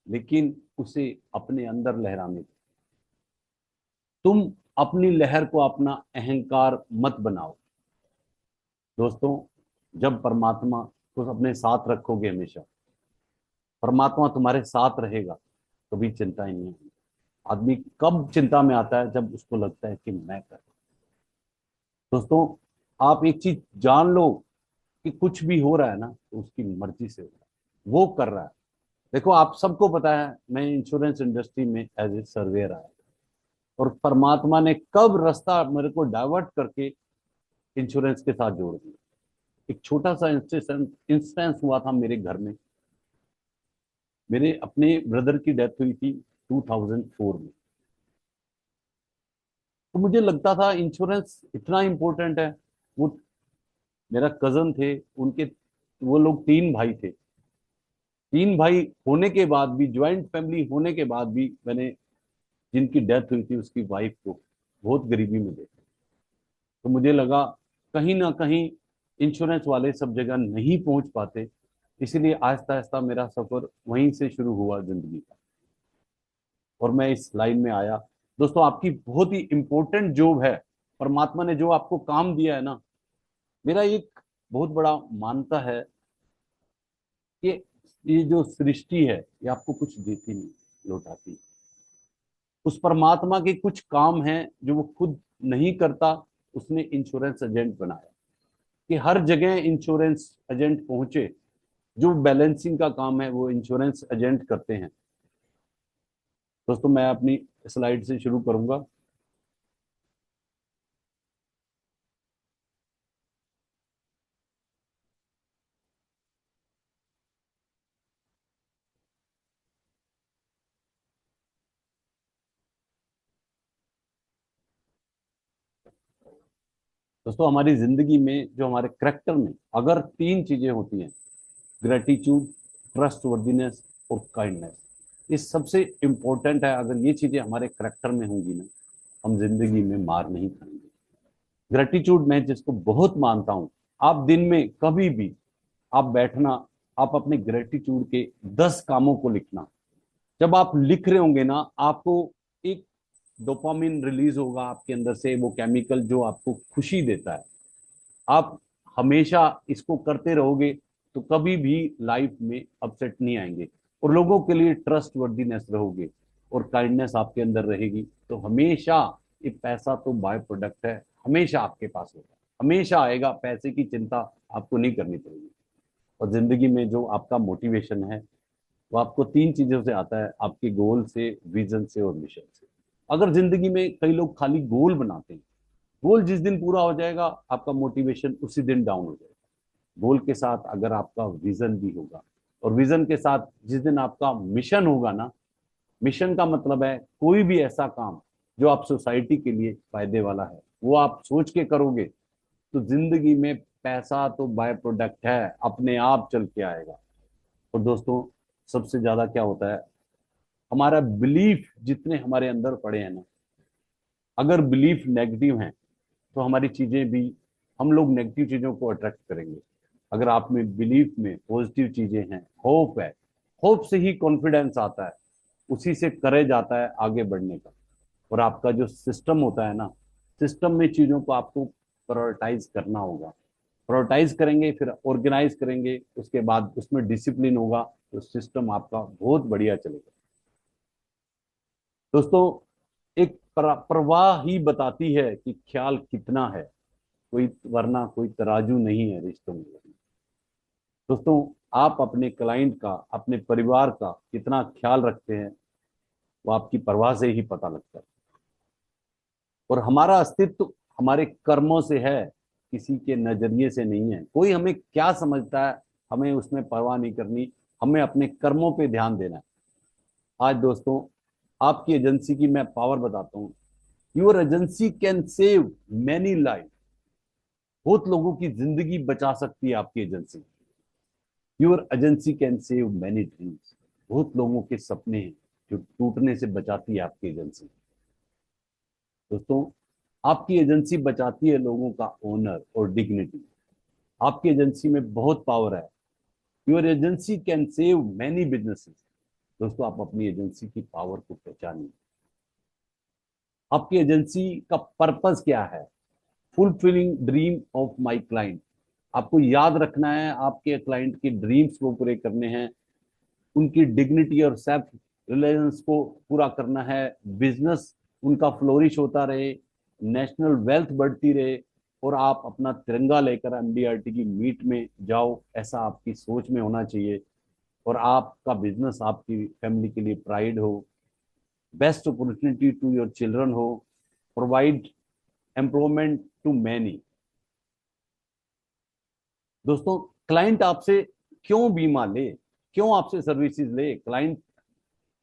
लेकिन उसे अपने अंदर लहराने दो। तुम अपनी लहर को अपना अहंकार मत बनाओ। दोस्तों, जब परमात्मा को अपने साथ रखोगे, हमेशा परमात्मा तुम्हारे साथ रहेगा, कभी चिंता ही नहीं होगी। आदमी कब चिंता में आता है? जब उसको लगता है कि मैं कर। दोस्तों, आप एक चीज जान लो कि कुछ भी हो रहा है ना, तो उसकी मर्जी से हो रहा है, वो कर रहा है। देखो, आप सबको पता है, मैं इंश्योरेंस इंडस्ट्री में एज ए सर्वेयर आया, और परमात्मा ने कब रास्ता मेरे को डाइवर्ट करके इंश्योरेंस के साथ जोड़ दिया। एक छोटा सा इंस्टेंस हुआ था मेरे घर में। मेरे अपने ब्रदर की डेथ हुई थी 2004 में। तो मुझे लगता था इंश्योरेंस इतना इंपॉर्टेंट है। वो मेरा कजन थे, उनके वो लोग 3 भाई थे। 3 भाई होने के बाद भी, ज्वाइंट फैमिली होने के बाद भी, मैंने जिनकी डेथ हुई थी उसकी वाइफ को बहुत गरीबी में देखा। तो मुझे लगा कहीं ना कहीं इंश्योरेंस वाले सब जगह नहीं पहुंच पाते। इसीलिए आहिस्ता आहिस्ता मेरा सफर वहीं से शुरू हुआ जिंदगी का, और मैं इस लाइन में आया। दोस्तों, आपकी बहुत ही इंपॉर्टेंट जॉब है। परमात्मा ने जो आपको काम दिया है ना, मेरा एक बहुत बड़ा मानता है कि ये जो सृष्टि है, ये आपको कुछ देती नहीं, लौटाती। उस परमात्मा के कुछ काम हैं जो वो खुद नहीं करता, उसने इंश्योरेंस एजेंट बनाया कि हर जगह इंश्योरेंस एजेंट पहुंचे। जो बैलेंसिंग का काम है वो इंश्योरेंस एजेंट करते हैं। दोस्तों, मैं अपनी स्लाइड से शुरू करूंगा। दोस्तों हमारी जिंदगी में जो हमारे करेक्टर में अगर 3 चीजें होती हैं, ग्रेटिट्यूड, ट्रस्टवर्दीनेस और काइंडनेस, ये सबसे इम्पोर्टेंट है। अगर ये चीजें हमारे करेक्टर में होंगी ना, हम जिंदगी में मार नहीं खाएंगे। ग्रेटिट्यूड मैं जिसको बहुत मानता हूं, आप दिन में कभी भी आप बैठना, आप अपने ग्रेटिट्यूड के 10 कामों को लिखना। जब आप लिख रहे होंगे ना, आपको एक डोपामिन रिलीज होगा आपके अंदर से, वो केमिकल जो आपको खुशी देता है। आप हमेशा इसको करते रहोगे तो कभी भी लाइफ में अपसेट नहीं आएंगे, और लोगों के लिए ट्रस्ट वर्दीनेस रहोगे और काइंडनेस आपके अंदर रहेगी, तो हमेशा ये पैसा तो बाय प्रोडक्ट है, हमेशा आपके पास होगा, हमेशा आएगा। पैसे की चिंता आपको नहीं करनी पड़ेगी। और जिंदगी में जो आपका मोटिवेशन है वो आपको 3 चीजों से आता है, आपके गोल से, विजन से और मिशन से। अगर जिंदगी में कई लोग खाली गोल बनाते हैं, गोल जिस दिन पूरा हो जाएगा आपका मोटिवेशन उसी दिन डाउन हो जाएगा। गोल के साथ अगर आपका विजन भी होगा, और विजन के साथ जिस दिन आपका मिशन होगा ना, मिशन का मतलब है कोई भी ऐसा काम जो आप सोसाइटी के लिए फायदे वाला है, वो आप सोच के करोगे, तो जिंदगी में पैसा तो बाय प्रोडक्ट है, अपने आप चल के आएगा। और दोस्तों सबसे ज्यादा क्या होता है, हमारा बिलीफ जितने हमारे अंदर पड़े हैं ना, अगर बिलीफ नेगेटिव है तो हमारी चीजें भी, हम लोग नेगेटिव चीजों को अट्रैक्ट करेंगे। अगर आप में बिलीफ में पॉजिटिव चीजें हैं, होप है, होप से ही कॉन्फिडेंस आता है, उसी से करेज आता है आगे बढ़ने का। और आपका जो सिस्टम होता है ना, सिस्टम में चीजों को आपको प्रायोरिटाइज करना होगा। प्रायोरिटाइज करेंगे, फिर ऑर्गेनाइज करेंगे, उसके बाद उसमें डिसिप्लिन होगा, तो सिस्टम आपका बहुत बढ़िया चलेगा। दोस्तों एक प्रवाह ही बताती है कि ख्याल कितना है, कोई, वरना कोई तराजू नहीं है रिश्तों में। दोस्तों आप अपने क्लाइंट का, अपने परिवार का कितना ख्याल रखते हैं, वो आपकी परवाह से ही पता लगता है। और हमारा अस्तित्व हमारे कर्मों से है, किसी के नजरिए से नहीं है। कोई हमें क्या समझता है, हमें उसमें परवाह नहीं करनी, हमें अपने कर्मों पे ध्यान देना है। आज दोस्तों आपकी एजेंसी की मैं पावर बताता हूँ। Your agency can save many life. बहुत लोगों की जिंदगी बचा सकती है आपकी agency. Your agency can save many dreams. बहुत लोगों के सपने हैं जो टूटने से बचाती है आपकी एजेंसी। दोस्तों आपकी एजेंसी बचाती है लोगों का ऑनर और डिग्निटी। आपकी एजेंसी में बहुत पावर है। Your agency can save many businesses. दोस्तों आप अपनी एजेंसी की पावर को पहचानिए। आपकी एजेंसी का पर्पस क्या है? Fulfilling dream of my client. आपको याद रखना है, आपके क्लाइंट के ड्रीम्स को पूरे करने हैं, उनकी डिग्निटी और सेल्फ रिलायंस को पूरा करना है, बिजनेस उनका फ्लोरिश होता रहे, नेशनल वेल्थ बढ़ती रहे, और आप अपना तिरंगा लेकर एमडीआरटी की मीट में जाओ, ऐसा आपकी सोच में होना चाहिए। और आपका बिजनेस आपकी फैमिली के लिए प्राइड हो, best opportunity to your children हो, प्रोवाइड एम्प्लॉयमेंट टू मैनी। दोस्तों क्लाइंट आपसे क्यों बीमा ले, क्यों आपसे सर्विसेज ले? क्लाइंट,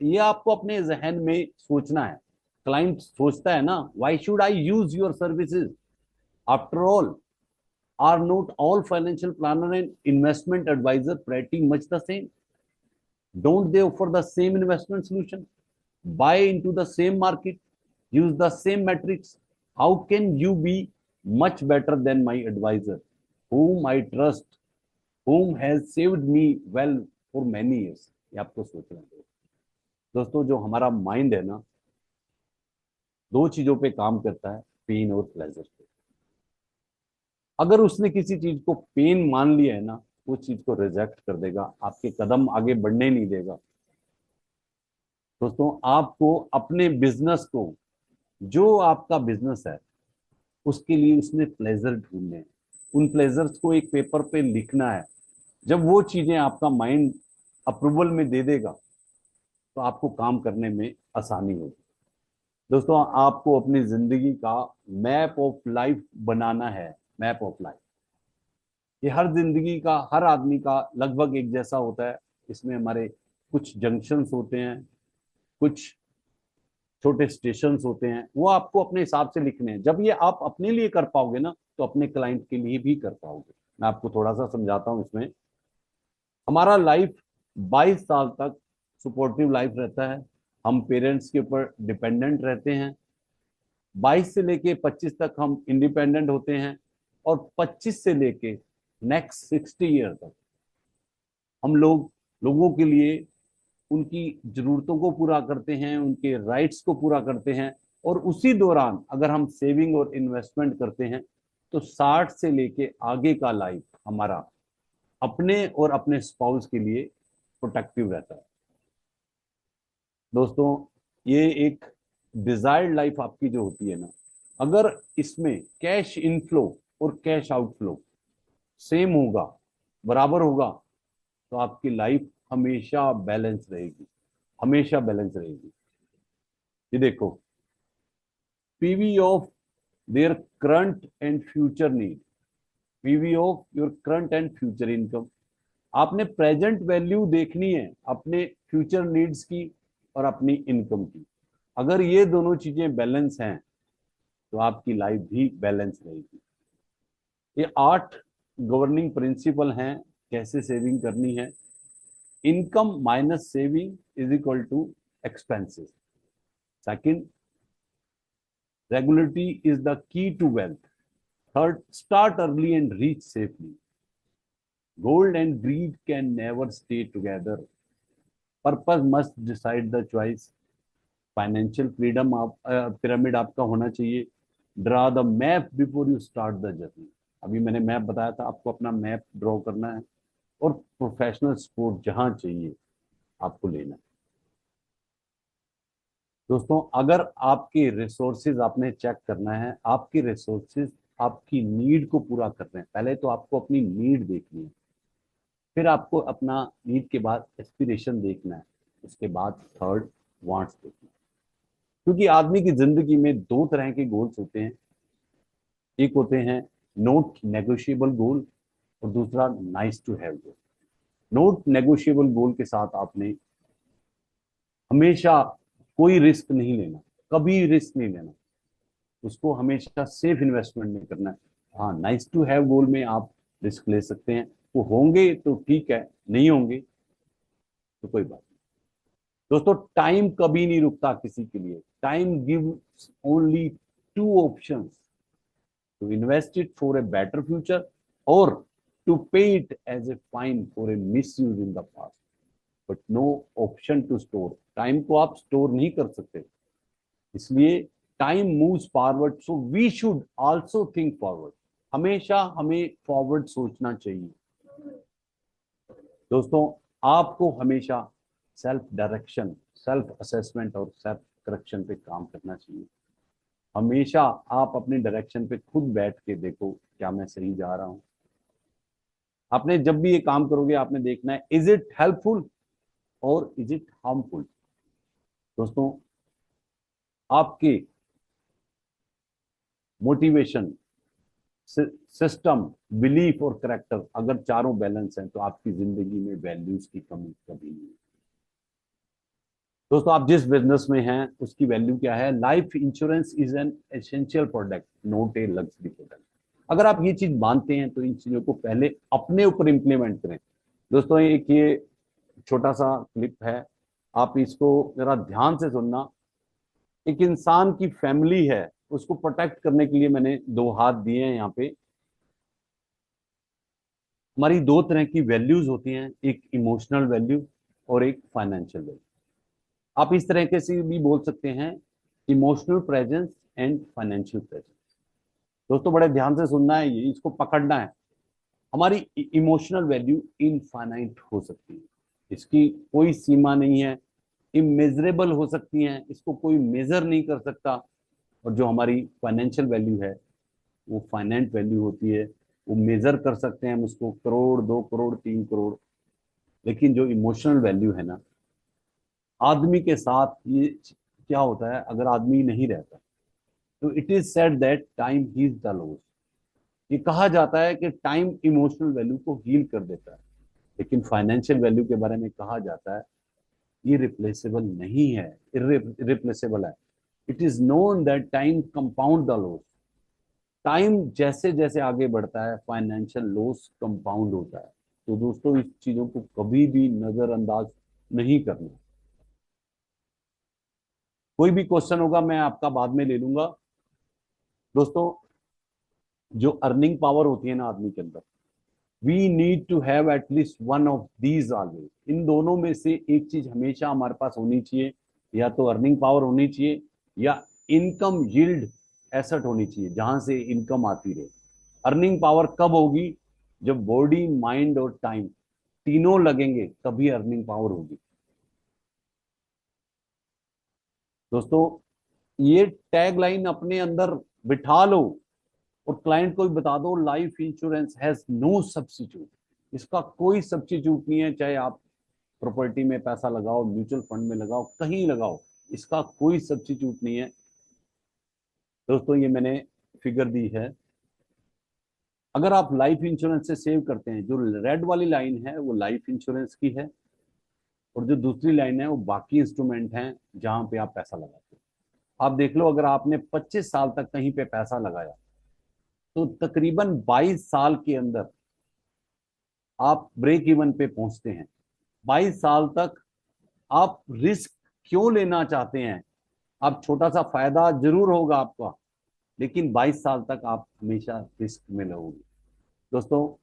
ये आपको अपने जहन में सोचना है। क्लाइंट सोचता है ना, why should I use your services? After all, are not all financial planner and investment advisor pretty much the same? Don't they offer the same investment solution, buy into the same market, use the same metrics? How can you be much better than my advisor, whom I trust, whom has saved me well for many years? ये आपको सोचना है दोस्तों। जो हमारा mind है ना, 2 चीजों पे काम करता है, पेन और प्लेजर पे। अगर उसने किसी चीज को पेन मान लिया है ना, उस चीज को रिजेक्ट कर देगा, आपके कदम आगे बढ़ने नहीं देगा। दोस्तों आपको अपने बिजनेस को, जो आपका बिजनेस है उसके लिए उसमें प्लेजर ढूंढने हैं, उन प्लेजर्स को एक पेपर पे लिखना है। जब वो चीजें आपका माइंड अप्रूवल में दे देगा तो आपको काम करने में आसानी होगी। दोस्तों आपको अपनी जिंदगी का मैप ऑफ लाइफ बनाना है। मैप ऑफ लाइफ, ये हर जिंदगी का, हर आदमी का लगभग एक जैसा होता है। इसमें हमारे कुछ जंक्शंस होते हैं, कुछ छोटे स्टेशंस होते हैं, वो आपको अपने हिसाब से लिखने हैं। जब ये आप अपने लिए कर पाओगे ना, तो अपने क्लाइंट के लिए भी कर पाओगे। मैं आपको थोड़ा सा समझाता हूँ। इसमें हमारा लाइफ 22 साल तक सपोर्टिव लाइफ रहता है, हम पेरेंट्स के ऊपर डिपेंडेंट रहते हैं। 22 से लेके 25 तक हम इंडिपेंडेंट होते हैं, और 25 से लेके नेक्स्ट 60 ईयर तक हम लोगों के लिए उनकी जरूरतों को पूरा करते हैं, उनके राइट्स को पूरा करते हैं। और उसी दौरान अगर हम सेविंग और इन्वेस्टमेंट करते हैं तो 60 से लेके आगे का लाइफ हमारा अपने और अपने स्पाउस के लिए प्रोटेक्टिव रहता है। दोस्तों, ये एक डिजायर्ड लाइफ आपकी जो होती है ना, अगर इसमें कैश इनफ्लो और कैश आउटफ्लो सेम होगा, बराबर होगा, तो आपकी लाइफ हमेशा बैलेंस रहेगी, हमेशा बैलेंस रहेगी। ये देखो, PV of their current and future need, PV of your current and future income. आपने प्रेजेंट वैल्यू देखनी है अपने फ्यूचर नीड्स की और अपनी इनकम की। अगर ये दोनों चीजें बैलेंस हैं तो आपकी लाइफ भी बैलेंस रहेगी। ये 8 गवर्निंग प्रिंसिपल हैं कैसे सेविंग करनी है। Income minus saving is equal to expenses. Second, regularity is the key to wealth. Third, start early and reach safely. Gold and greed can never stay together. Purpose must decide the choice. Financial freedom pyramid आपका होना चाहिए. Draw the map before you start the journey. अभी मैंने map बताया था, आपको अपना map draw करना है और प्रोफेशनल सपोर्ट जहां चाहिए आपको लेना है। दोस्तों, अगर आपके रिसोर्सेज आपने चेक करना है, आपके रिसोर्सेज आपकी नीड को पूरा कर रहे हैं। पहले तो आपको अपनी नीड देखनी है, फिर आपको अपना नीड के बाद एस्पिरेशन देखना है, उसके बाद थर्ड वांट्स देखना है। क्योंकि आदमी की जिंदगी में 2 तरह के गोल्स होते हैं। एक होते हैं नॉट नेगोशिएबल गोल और दूसरा nice to have goal. Not negotiable goal के साथ आपने हमेशा कोई रिस्क नहीं लेना, कभी रिस्क नहीं लेना, उसको हमेशा सेफ इन्वेस्टमेंट में करना है। हाँ, नाइस टू हैव गोल में आप रिस्क ले सकते हैं, वो होंगे तो ठीक है, नहीं होंगे तो कोई बात नहीं। दोस्तों, टाइम कभी नहीं रुकता किसी के लिए। Time gives only 2 options, to invest it for a better future और to pay it as a fine for a misuse in the past, but no option to store. Time को आप स्टोर नहीं कर सकते, इसलिए time moves forward, so we should also think forward. हमेशा हमें forward सोचना चाहिए। दोस्तों, आपको हमेशा सेल्फ डायरेक्शन, सेल्फ असेसमेंट और सेल्फ करेक्शन पे काम करना चाहिए। हमेशा आप अपनी डायरेक्शन पे खुद बैठ के देखो, क्या मैं सही जा रहा हूं। आपने जब भी ये काम करोगे, आपने देखना है इज इट हेल्पफुल और इज इट हार्मफुल। दोस्तों, आपके मोटिवेशन, सिस्टम, बिलीफ और करेक्टर अगर चारों बैलेंस हैं तो आपकी जिंदगी में वैल्यूज की कमी कभी नहीं है। दोस्तों, आप जिस बिजनेस में हैं उसकी वैल्यू क्या है? Life insurance is an essential product, not a luxury product. अगर आप ये चीज मानते हैं तो इन चीजों को पहले अपने ऊपर इंप्लीमेंट करें। दोस्तों, एक ये छोटा सा क्लिप है, आप इसको जरा ध्यान से सुनना। एक इंसान की फैमिली है, उसको प्रोटेक्ट करने के लिए मैंने 2 हाथ दिए हैं। यहाँ पे हमारी 2 तरह की वैल्यूज होती हैं, एक इमोशनल वैल्यू और एक फाइनेंशियल वैल्यू। आप इस तरह के से भी बोल सकते हैं, emotional presence and financial presence. दोस्तों, बड़े ध्यान से सुनना है, ये इसको पकड़ना है। हमारी इमोशनल वैल्यू इनफाइनाइट हो सकती है, इसकी कोई सीमा नहीं है, इमेजरेबल हो सकती हैं, इसको कोई मेजर नहीं कर सकता। और जो हमारी फाइनेंशियल वैल्यू है वो फाइनेंट वैल्यू होती है, वो मेजर कर सकते हैं हम उसको, करोड़, 2 करोड़, 3 करोड़। लेकिन जो इमोशनल वैल्यू है ना, आदमी के साथ ये क्या होता है, अगर आदमी नहीं रहता तो it is said that time heals the loss. ये कहा जाता है कि टाइम इमोशनल वैल्यू को हील कर देता है, लेकिन फाइनेंशियल वैल्यू के बारे में कहा जाता है ये रिप्लेसेबल नहीं है, इररिप्लेसेबल है। It is known that time compound the loss. Time जैसे जैसे आगे बढ़ता है फाइनेंशियल लॉस कंपाउंड होता है। तो दोस्तों इस चीजों को कभी भी नजरअंदाज नहीं करना। कोई भी क्वेश्चन होगा मैं आपका बाद में ले लूंगा। दोस्तों जो अर्निंग पावर होती है ना आदमी के अंदर, we need to have at least one of these always. इन दोनों में से एक चीज हमेशा हमारे पास होनी चाहिए, या तो अर्निंग पावर होनी चाहिए या इनकम यील्ड एसेट होनी चाहिए जहां से इनकम आती रहे। अर्निंग पावर कब होगी? जब बॉडी माइंड और टाइम तीनों लगेंगे तभी अर्निंग पावर होगी। दोस्तों ये टैग लाइन अपने अंदर बिठा लो और क्लाइंट को भी बता दो, life insurance has no substitute. इसका कोई सब्स्टिट्यूट नहीं है, चाहे आप प्रॉपर्टी में पैसा लगाओ, म्यूचुअल फंड में लगाओ, कहीं लगाओ, इसका कोई सब्स्टिट्यूट नहीं है। दोस्तों ये मैंने फिगर दी है। अगर आप लाइफ इंश्योरेंस से सेव करते हैं, जो रेड वाली लाइन है वो लाइफ इंश्योरेंस की है, और जो दूसरी लाइन है वो बाकी इंस्ट्रूमेंट हैं जहां पे आप पैसा लगाते हो। आप देख लो, अगर आपने 25 साल तक कहीं पे पैसा लगाया तो तकरीबन 22 साल के अंदर आप ब्रेक इवन पे पहुंचते हैं। 22 साल तक आप रिस्क क्यों लेना चाहते हैं? आप छोटा सा फायदा जरूर होगा आपका, लेकिन 22 साल तक आप हमेशा रिस्क में रहोगे। दोस्तों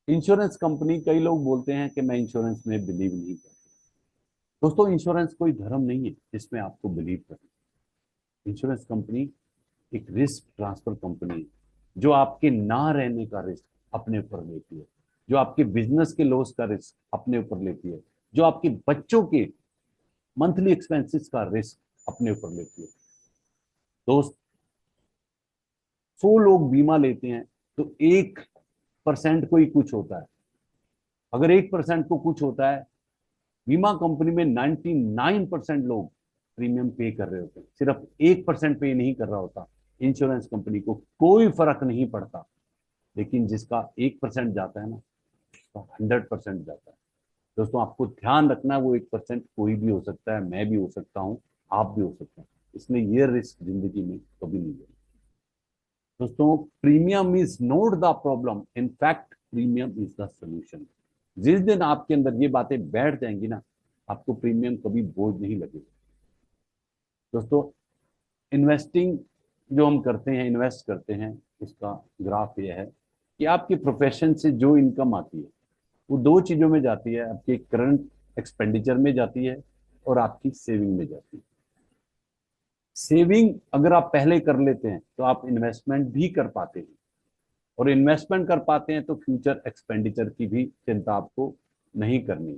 इंश्योरेंस कंपनी, कई लोग बोलते हैं कि मैं इंश्योरेंस में बिलीव नहीं करता। दोस्तों इंश्योरेंस कोई धर्म नहीं है जिसमें आपको बिलीव करना। इंश्योरेंस कंपनी एक रिस्क ट्रांसफर कंपनी है जो आपके ना रहने का रिस्क अपने ऊपर लेती है, जो आपके बिजनेस के लॉस का रिस्क अपने ऊपर लेती है, जो आपके बच्चों के मंथली एक्सपेंसेस का रिस्क अपने ऊपर लेती है। दोस्त 100 लोग बीमा लेते हैं तो 1% को ही कुछ होता है। अगर 1% को कुछ होता है, बीमा कंपनी में 99% लोग प्रीमियम पे कर रहे होते हैं, सिर्फ 1% पे नहीं कर रहा होता। इंश्योरेंस कंपनी को कोई फर्क नहीं पड़ता, लेकिन जिसका 1% जाता है ना, उसका 100% जाता है। दोस्तों आपको ध्यान रखना है, वो 1% कोई भी हो सकता है, मैं भी हो सकता हूँ, आप भी हो सकते हैं, इसलिए ये रिस्क जिंदगी में कभी नहीं लेना। दोस्तों premium is not the problem, in fact premium is the solution. जिस दिन आपके अंदर ये बातें बैठ जाएंगी ना, आपको प्रीमियम कभी बोझ नहीं लगेगा। दोस्तों इन्वेस्टिंग जो हम करते हैं, इन्वेस्ट करते हैं, उसका ग्राफ ये है कि आपके प्रोफेशन से जो इनकम आती है वो दो चीजों में जाती है, आपके करंट एक्सपेंडिचर में जाती है और आपकी सेविंग में जाती है। सेविंग अगर आप पहले कर लेते हैं तो आप इन्वेस्टमेंट भी कर पाते हैं, और इन्वेस्टमेंट कर पाते हैं तो फ्यूचर एक्सपेंडिचर की भी चिंता आपको नहीं करनी।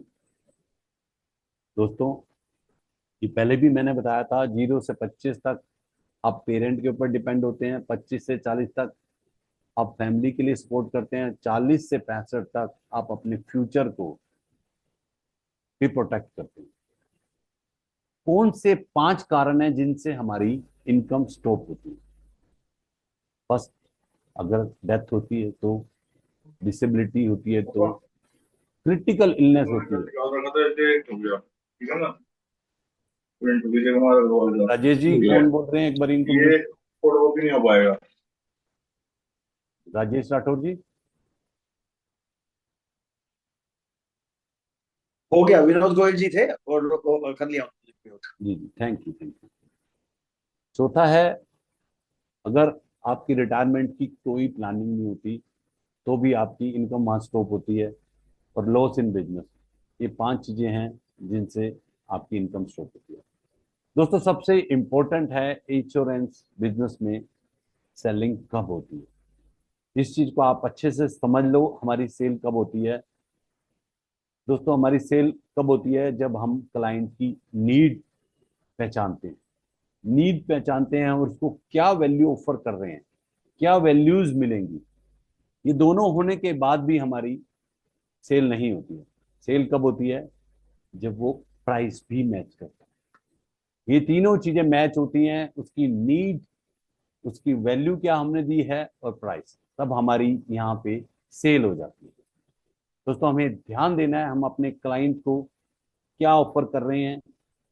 दोस्तों ये पहले भी मैंने बताया था, 0 से 25 तक आप पेरेंट के ऊपर डिपेंड होते हैं, 25 से 40 तक आप फैमिली के लिए सपोर्ट करते हैं, 40 से 65 तक आप अपने फ्यूचर को भी प्रोटेक्ट करते हैं। कौन से 5 कारण हैं जिनसे हमारी इनकम स्टॉप होती है? फर्स्ट, अगर डेथ होती है तो, डिसेबिलिटी होती है तो, क्रिटिकल इलनेस होती है। राजेश जी कौन बोल रहे हैं, एक बार इनको नहीं हो पाएगा। राजेश राठौर जी हो गया, विनोद गोयल जी थे और कर लिया जी जी, थैंक यू। चौथा है, अगर आपकी रिटायरमेंट की कोई प्लानिंग नहीं होती तो भी आपकी इनकम वहां स्टॉप होती है, और लॉस इन बिजनेस। ये 5 चीजें हैं जिनसे आपकी इनकम स्टॉप होती है। दोस्तों सबसे इंपॉर्टेंट है इंश्योरेंस बिजनेस में सेलिंग कब होती है। इस चीज को आप अच्छे से समझ लो, हमारी सेल कब होती है। दोस्तों हमारी सेल कब होती है? जब हम क्लाइंट की नीड पहचानते हैं, नीड पहचानते हैं और उसको क्या वैल्यू ऑफर कर रहे हैं, क्या वैल्यूज मिलेंगी। ये दोनों होने के बाद भी हमारी सेल नहीं होती है। सेल कब होती है? जब वो प्राइस भी मैच करता है। ये तीनों चीजें मैच होती हैं, उसकी नीड, उसकी वैल्यू क्या हमने दी है, और प्राइस, तब हमारी यहाँ पे सेल हो जाती है। दोस्तों हमें ध्यान देना है, हम अपने क्लाइंट को क्या ऑफर कर रहे हैं,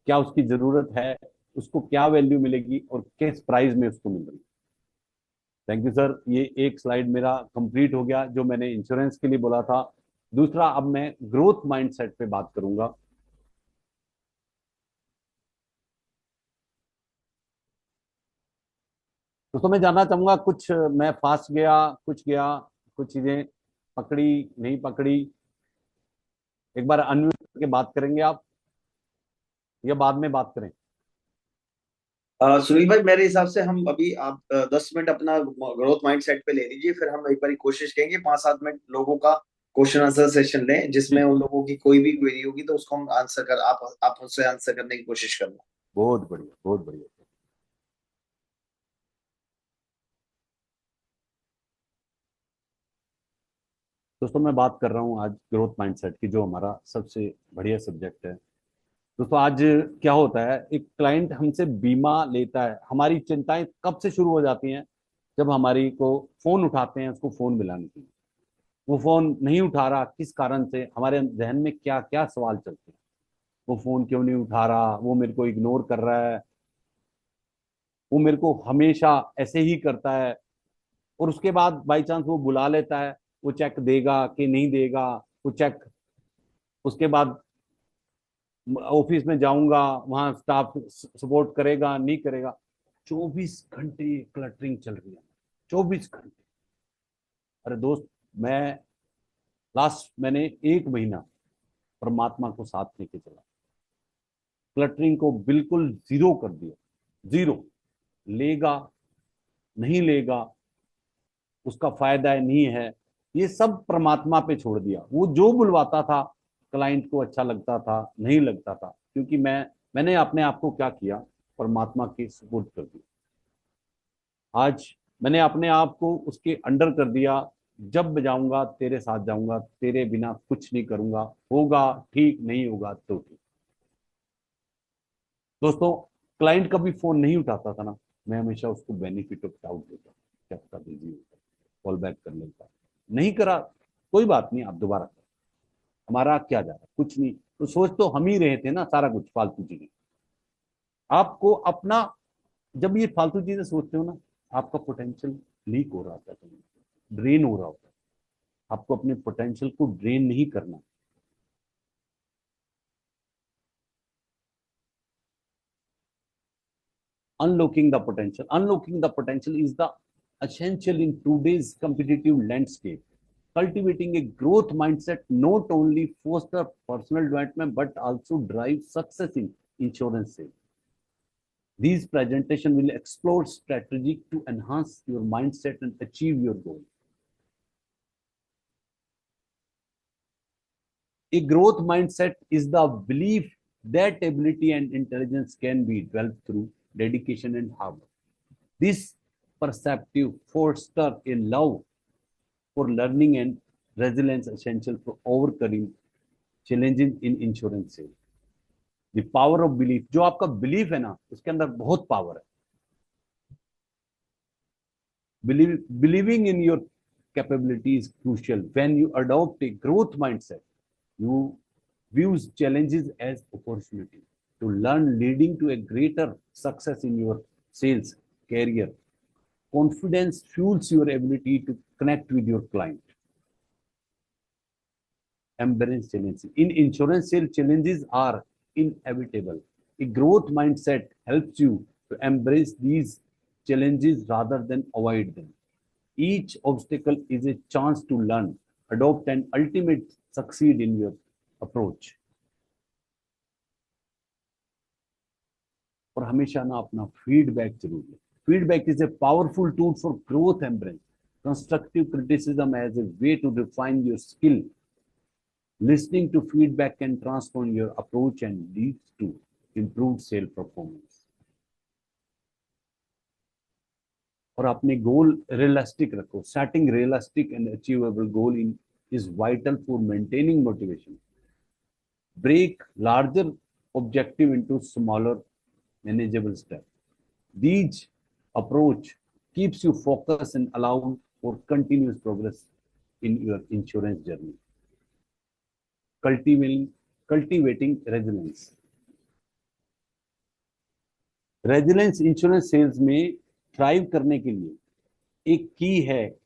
क्या उसकी जरूरत है, उसको क्या वैल्यू मिलेगी और किस प्राइस में उसको मिल रही है। Thank you sir. ये एक स्लाइड मेरा कंप्लीट हो गया जो मैंने इंश्योरेंस के लिए बोला था। दूसरा, अब मैं ग्रोथ माइंडसेट पे बात करूंगा। दोस्तों मैं जानना चाहूंगा, कुछ मैं फास्ट गया, कुछ चीजें पकड़ी नहीं पकड़ी, एक बार अनम्यूट करके बात करेंगे आप, या बाद में बात करें? सुनील भाई, मेरे हिसाब से हम अभी आप 10 मिनट अपना ग्रोथ माइंडसेट पे ले लीजिए, फिर हम एक बार कोशिश करेंगे 5-7 मिनट लोगों का क्वेश्चन आंसर सेशन लें, जिसमें ठीक, उन लोगों की कोई भी क्वेरी होगी तो उसको हम आंसर कर आप उससे आंसर करने की कोशिश करना। बहुत बढ़िया, बहुत बढ़िया। दोस्तों मैं बात कर रहा हूँ आज ग्रोथ माइंडसेट की, जो हमारा सबसे बढ़िया सब्जेक्ट है। दोस्तों आज क्या होता है, एक क्लाइंट हमसे बीमा लेता है, हमारी चिंताएं कब से शुरू हो जाती हैं? जब हमारी को फोन उठाते हैं उसको फोन मिलाने के लिए, वो फोन नहीं उठा रहा, किस कारण से, हमारे जहन में क्या क्या सवाल चलते हैं। वो फोन क्यों नहीं उठा रहा, वो मेरे को इग्नोर कर रहा है, वो मेरे को हमेशा ऐसे ही करता है। और उसके बाद बाई चांस वो बुला लेता है, वो चेक देगा कि नहीं देगा, वो चेक, उसके बाद ऑफिस में जाऊंगा, वहां स्टाफ सपोर्ट करेगा नहीं करेगा। 24 घंटे क्लटरिंग चल रही है, 24 घंटे। अरे दोस्त, मैंने 1 महीना परमात्मा को साथ लेके चला, क्लटरिंग को बिल्कुल जीरो कर दिया, जीरो। लेगा नहीं लेगा, उसका फायदा है नहीं है, ये सब परमात्मा पे छोड़ दिया। वो जो बुलवाता था, क्लाइंट को अच्छा लगता था नहीं लगता था, क्योंकि मैंने अपने आप को क्या किया, परमात्मा के सुपुर्द कर दिया। आज मैंने अपने आप को उसके अंडर कर दिया। जब जाऊंगा तेरे साथ जाऊंगा, तेरे बिना कुछ नहीं करूंगा, होगा ठीक, नहीं होगा तो ठीक। दोस्तों क्लाइंट कभी फोन नहीं उठाता था ना, मैं हमेशा उसको बेनिफिट ऑफ डाउट देता, क्या पता बिजी होता, कॉल बैक कर लेता, नहीं करा कोई बात नहीं, आप दोबारा करो, हमारा क्या जा रहा, कुछ नहीं। तो सोच तो हम ही रहे थे ना सारा कुछ फालतू चीजें। आपको अपना, जब ये फालतू चीजें सोचते हो ना, आपका पोटेंशियल लीक हो रहा होता है, ड्रेन हो रहा होता है। आपको अपने पोटेंशियल को ड्रेन नहीं करना। Unlocking the potential is the essential in today's competitive landscape. Cultivating a growth mindset not only fosters personal development but also drives success in insurance sales. These presentation will explore strategies to enhance your mindset and achieve your goal. A growth mindset is the belief that ability and intelligence can be developed through dedication and hard work. This perspective fosters a love for learning and resilience essential for overcoming challenges in insurance sales. The power of belief, जो आपका belief है ना, उसके अंदर बहुत power है। Believing in your capability is crucial. When you adopt a growth mindset, you view challenges as opportunity to learn, leading to a greater success in your sales career. Confidence fuels your ability to connect with your client. Embrace challenges. In insurance sales, challenges are inevitable. A growth mindset helps you to embrace these challenges rather than avoid them. Each obstacle is a chance to learn, adopt, and ultimately succeed in your approach. और हमेशा ना अपना feedback जरूर लें। Feedback is a powerful tool for growth. Embrace constructive criticism as a way to refine your skill. Listening to feedback can transform your approach and leads to improved sales performance. और अपने गोल realistic रखो। Setting realistic and achievable goal is vital for maintaining motivation. Break larger objective into smaller manageable steps. These approach keeps you focused and allow for continuous progress in your insurance journey. Cultivating resilience. Resilience insurance sales में thrive करने के लिए एक key है।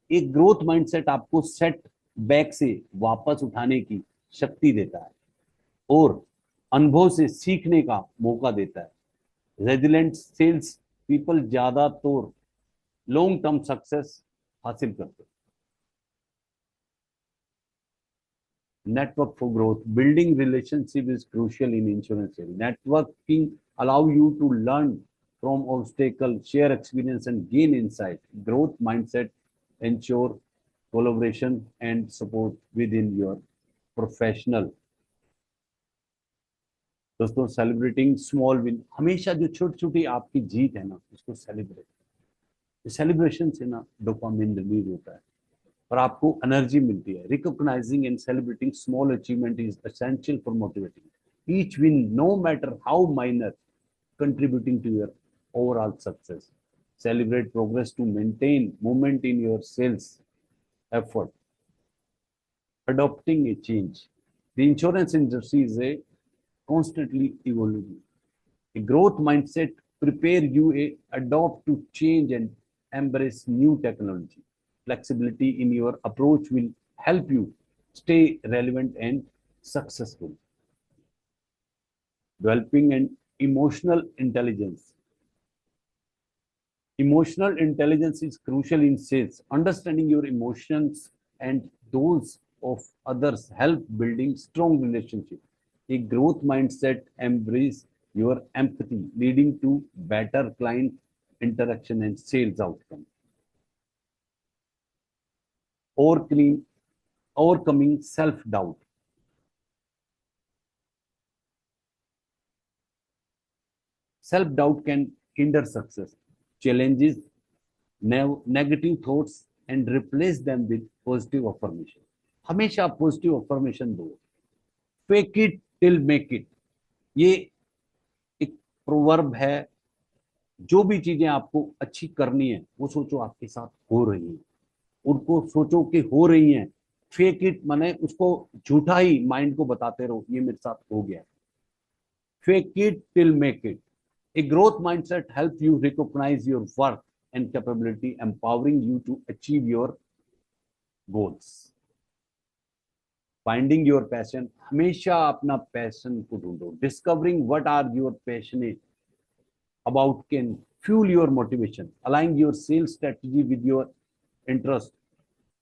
एक growth mindset आपको setback से वापस उठाने की शक्ति देता है और अनुभव से सीखने का मौका देता है। रेजिलेंट सेल्स पीपल ज्यादातर लॉन्ग टर्म सक्सेस हासिल करते हैं। Network for growth. Building relationship is crucial in insurance sales. Networking allow you to learn from obstacles, share experience, and gain insight. Growth mindset ensure collaboration and support within your professional. दोस्तों, celebrating small win, हमेशा जो छोटी छोटी आपकी जीत है ना, उसको celebrate. Celebration से ना डोपामिन रिलीज होता है और आपको एनर्जी मिलती है। Recognising and celebrating small achievement is essential for motivating each win, no matter how minor, contributing to your overall success. Celebrate progress to maintain movement in your sales effort. Adopting a change. The insurance industry is a constantly evolving. A growth mindset prepare you a adopt to change and embrace new technology. Flexibility in your approach will help you stay relevant and successful. Developing an emotional intelligence. Emotional intelligence is crucial in sales. Understanding your emotions and those of others help building strong relationships. A growth mindset embraces your empathy, leading to better client interaction and sales outcome. Overcoming self-doubt. Self-doubt can hinder success. Challenges negative thoughts and replace them with positive affirmation. हमेशा positive affirmation दो। Fake it till make it, ये एक proverb है। जो भी चीजें आपको अच्छी करनी है वो सोचो आपके साथ हो रही है, उनको सोचो कि हो रही हैं। फेक इट माने उसको झूठा ही माइंड को बताते रहो ये मेरे साथ हो गया। Fake it till make it. A growth mindset helps you recognize your worth and capability, empowering you to achieve your goals. Finding your passion, हमेशा अपना पैशन को ढूंढो. Discovering what are your passionate about can fuel your motivation. Align your sales strategy with your interest.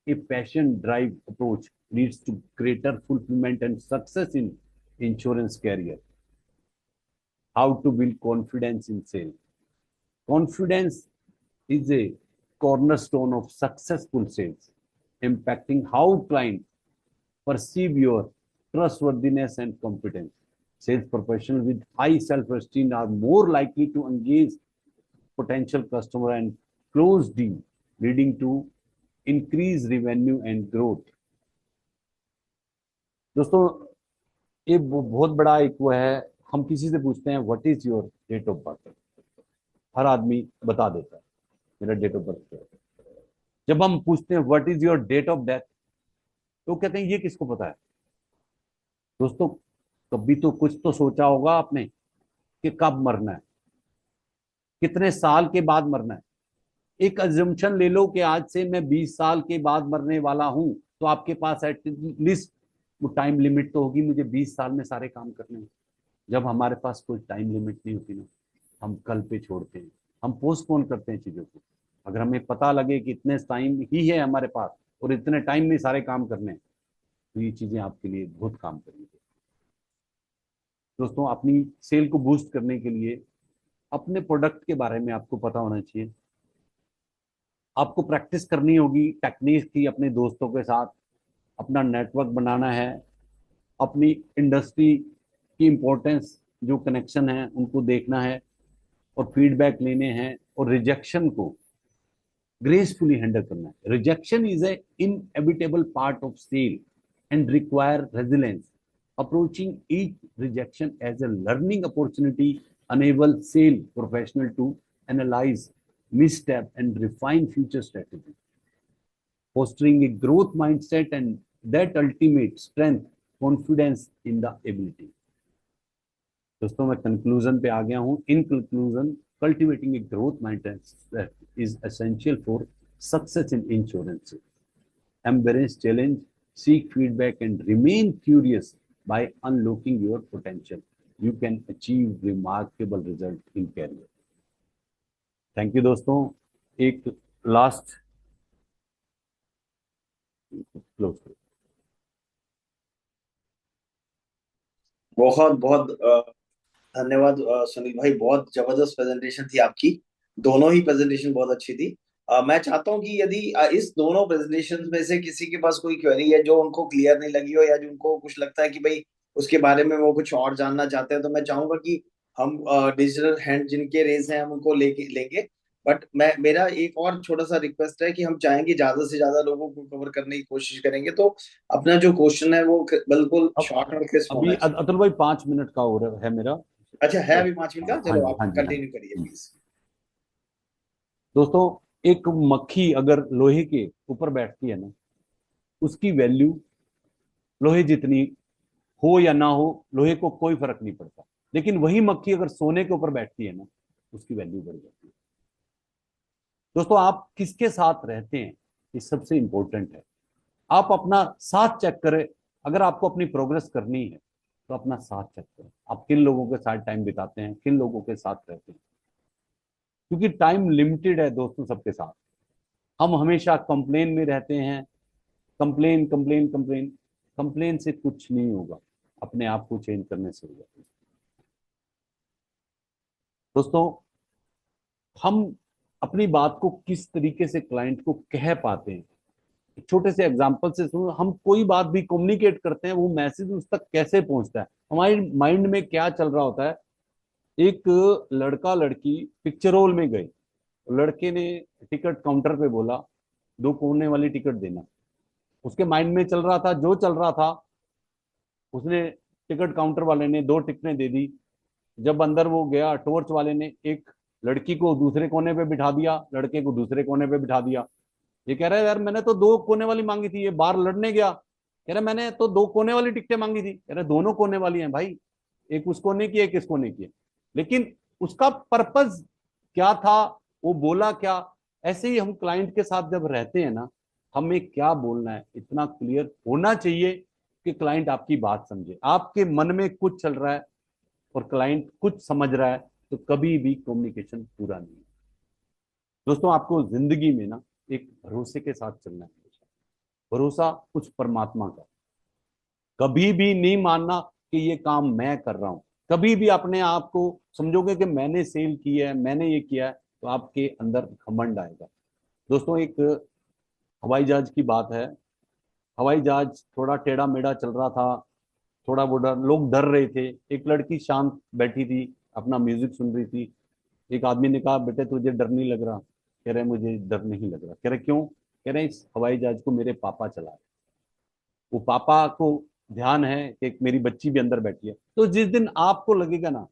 A passion drive approach leads to greater fulfillment and success in insurance career. How to build confidence in sales. Confidence is a cornerstone of successful sales, impacting how clients perceive your trustworthiness and competence. Sales professionals with high self-esteem are more likely to engage potential customer and close deal, leading to increased revenue and growth. दोस्तों, ये बहुत बड़ा एक वो है, हम किसी से पूछते हैं what is your date of birth, हर आदमी बता देता है मेरा डेट ऑफ बर्थ क्या है। जब हम पूछते हैं what is your date of death, तो कहते हैं ये किसको पता है। दोस्तों, कभी तो कुछ तो सोचा होगा आपने कि कब मरना है, कितने साल के बाद मरना है। एक अजम्पशन ले लो कि आज से मैं 20 साल के बाद मरने वाला हूं, तो आपके पास एटलीस्ट वो टाइम लिमिट तो होगी, मुझे 20 साल में सारे काम करने हैं। जब हमारे पास कोई टाइम लिमिट नहीं होती ना, हम कल पे छोड़ते हैं, हम पोस्टपोन करते हैं चीजों को। अगर हमें पता लगे कि इतने टाइम ही है हमारे पास और इतने टाइम में सारे काम करने हैं, तो ये चीजें आपके लिए बहुत काम करेंगी। दोस्तों, अपनी सेल को बूस्ट करने के लिए अपने प्रोडक्ट के बारे में आपको पता होना चाहिए। आपको प्रैक्टिस करनी होगी टेक्निक की, अपने दोस्तों के साथ अपना नेटवर्क बनाना है, अपनी इंडस्ट्री की इंपॉर्टेंस जो कनेक्शन है उनको देखना है और फीडबैक लेने हैं और रिजेक्शन को ग्रेसफुली हैंडल करना है। Rejection is a inevitable part of sale and require resilience. Approaching each rejection as a learning opportunity enables sale professional to analyze misstep and refine future strategy, fostering a growth mindset and that ultimate strength confidence in the ability. दोस्तों, मैं conclusion पे आ गया हूं. In conclusion, cultivating a growth mindset is essential for success in insurance. Embrace challenge, seek feedback, and remain curious. By unlocking your potential, you can achieve remarkable result in career. Thank you दोस्तों. एक last close. बहुत बहुत धन्यवाद सुनील भाई, बहुत जबरदस्त presentation थी आपकी। दोनों ही प्रेजेंटेशन बहुत अच्छी थी। मैं चाहता हूं कि यदि इस दोनों प्रेजेंटेशन में से किसी के पास कोई क्वेरी है जो उनको क्लियर नहीं लगी हो, या जो उनको कुछ लगता है कि भाई उसके बारे में वो कुछ और जानना चाहते हैं, तो मैं चाहूंगा कि हम डिजिटल हैंड जिनके रेज हैं हम उनको लेंगे। बट मेरा एक और छोटा सा रिक्वेस्ट है कि हम चाहेंगे ज्यादा से ज्यादा लोगों को कवर करने की कोशिश करेंगे, तो अपना जो क्वेश्चन है वो बिल्कुल शॉर्ट और क्रिस्प होना अभी चाहिए। अतुल भाई 5 मिनट का हो रहा है मेरा. अच्छा है अभी 5 मिनट का, हाँ चलो जी, आप हाँ जी, हाँ कंटिन्यू जी. करिए प्लीज। दोस्तों, एक मक्खी अगर लोहे के ऊपर बैठती है ना, उसकी वैल्यू लोहे जितनी हो या ना हो, लोहे को कोई फर्क नहीं पड़ता. लेकिन वही मक्खी अगर सोने के ऊपर बैठती है ना, उसकी वैल्यू बढ़ जाती है. दोस्तों, आप किसके साथ रहते हैं ये सबसे इंपॉर्टेंट है. आप अपना साथ चेक करें. अगर आपको अपनी प्रोग्रेस करनी है तो अपना साथ चेक करें. आप किन लोगों के साथ टाइम बिताते हैं, किन लोगों के साथ रहते हैं, क्योंकि टाइम लिमिटेड है दोस्तों सबके साथ. हम हमेशा कंप्लेन में रहते हैं. कंप्लेन कंप्लेन कंप्लेन कंप्लेन से कुछ नहीं होगा. अपने आप को चेंज करने से होगा. दोस्तों, हम अपनी बात को किस तरीके से क्लाइंट को कह पाते हैं, एक छोटे से एग्जांपल से सुनो. हम कोई बात भी कम्युनिकेट करते हैं, वो मैसेज उस तक कैसे पहुंचता है, हमारे माइंड में क्या चल रहा होता है. एक लड़का लड़की पिक्चर हॉल में गए. लड़के ने टिकट काउंटर पे बोला 2 कोने वाली टिकट देना. उसके माइंड में चल रहा था, जो चल रहा था, उसने टिकट काउंटर वाले ने 2 टिकटें दे दी. जब अंदर वो गया, टॉर्च वाले ने एक लड़की को दूसरे कोने पे बिठा दिया, लड़के को दूसरे कोने पे बिठा दिया. ये कह रहा है यार मैंने तो 2 कोने वाली मांगी थी. ये बाहर लड़ने गया, कह रहा मैंने तो 2 कोने वाली टिकटें मांगी थी. कह रहा दोनों कोने वाली हैं भाई, एक उस कोने की एक इस कोने की है. लेकिन उसका पर्पज क्या था, वो बोला क्या. ऐसे ही हम क्लाइंट के साथ जब रहते हैं ना, हमें क्या बोलना है इतना क्लियर होना चाहिए कि क्लाइंट आपकी बात समझे. आपके मन में कुछ चल रहा है और क्लाइंट कुछ समझ रहा है, तो कभी भी कम्युनिकेशन पूरा नहीं है. दोस्तों, आपको जिंदगी में ना एक भरोसे के साथ चलना है. भरोसा कुछ परमात्मा का. कभी भी नहीं मानना कि ये काम मैं कर रहा हूं. कभी भी अपने आप को समझोगे कि मैंने सेल किया है, मैंने ये किया है, तो आपके अंदर घमंड आएगा. दोस्तों, एक हवाई जहाज की बात है. हवाई जहाज थोड़ा टेढ़ा मेढ़ा चल रहा था. थोड़ा वो लोग डर रहे थे. एक लड़की शांत बैठी थी, अपना म्यूजिक सुन रही थी. एक आदमी ने कहा बेटे तुझे डर नहीं लग रहा. कह रहे मुझे डर नहीं लग रहा. कह रहे क्यों. कह रहे इस हवाई जहाज को मेरे पापा चला रहे. वो पापा को ध्यान है कि एक मेरी बच्ची भी अंदर बैठी है. तो जिस दिन आपको लगेगा ना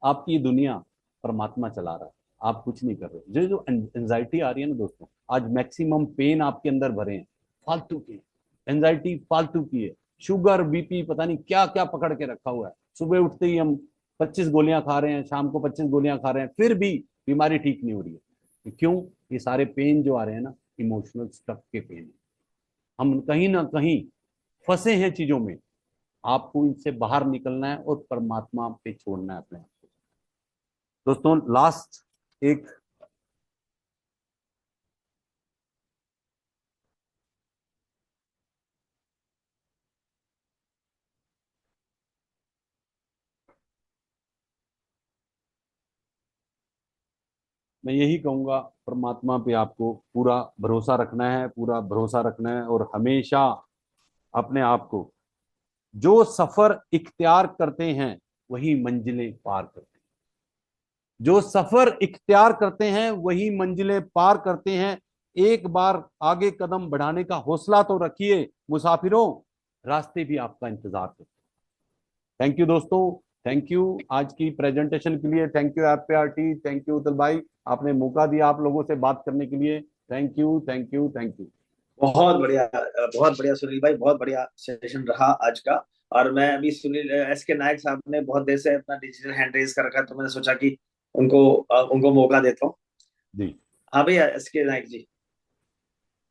आपकी दुनिया परमात्मा चला रहा है, आप कुछ नहीं कर रहे. जो एंजाइटी आ रही है ना दोस्तों, आज मैक्सिमम पेन आपके अंदर भरे हैं फालतू की. एंजाइटी फालतू की है. शुगर बीपी पता नहीं क्या क्या पकड़ के रखा हुआ है. सुबह उठते ही हम 25 गोलियां खा रहे हैं, शाम को 25 गोलियां खा रहे हैं, फिर भी बीमारी ठीक नहीं हो रही है. क्यों. ये सारे पेन जो आ रहे हैं ना, इमोशनल स्टफ के पेन है. हम कहीं ना कहीं फंसे हैं चीजों में. आपको इनसे बाहर निकलना है और परमात्मा पे छोड़ना है अपने आप को. दोस्तों, लास्ट एक मैं यही कहूंगा, परमात्मा पे आपको पूरा भरोसा रखना है, पूरा भरोसा रखना है. और हमेशा अपने आप को, जो सफर इख्तियार करते हैं वही मंजिलें पार करते हैं. जो सफर इख्तियार करते हैं वही मंजिलें पार करते हैं. एक बार आगे कदम बढ़ाने का हौसला तो रखिए मुसाफिरों, रास्ते भी आपका इंतजार करते हैं. थैंक यू दोस्तों, थैंक यू आज की प्रेजेंटेशन के लिए. Thank you FPRT, thank you Atul भाई, आपने मौका दिया आप लोगों से बात करने के लिए. Thank you thank you thank you. बहुत बढ़िया सुनील भाई, बहुत बढ़िया सेशन रहा आज का। और मैं अभी सुनील एस के नायक साहब ने बहुत देर से अपना डिजिटल हैंड रेज कर रखा है, तो मैंने सोचा कि उनको उनको मौका देता हूँ. जी हाँ भैया एस के नायक जी.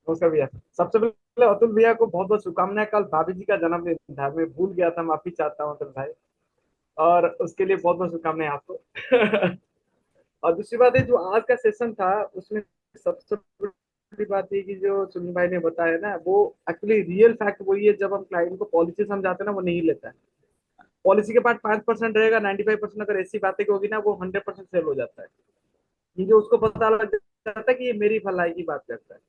नमस्कार भैया। सबसे पहले अतुल भैया को बहुत बहुत शुभकामनाएं। कल भाभी जी का जन्मदिन था, मैं भूल गया था, माफी चाहता हूँ अतुल भाई, और उसके लिए बहुत बहुत शुभकामनाएं आपको। और दूसरी बात है, जो आज का सेशन था उसमें सबसे बड़ी बात ये कि जो सुनील भाई ने बताया ना, वो एक्चुअली रियल फैक्ट वही है। जब हम क्लाइंट को पॉलिसी समझाते हैं ना, वो नहीं लेता है। पॉलिसी के पास 5% रहेगा, 95% अगर ऐसी बातें की होगी ना, वो 100% सेल हो जाता है, क्योंकि उसको पता लग जाता है कि ये मेरी भलाई की बात करता है।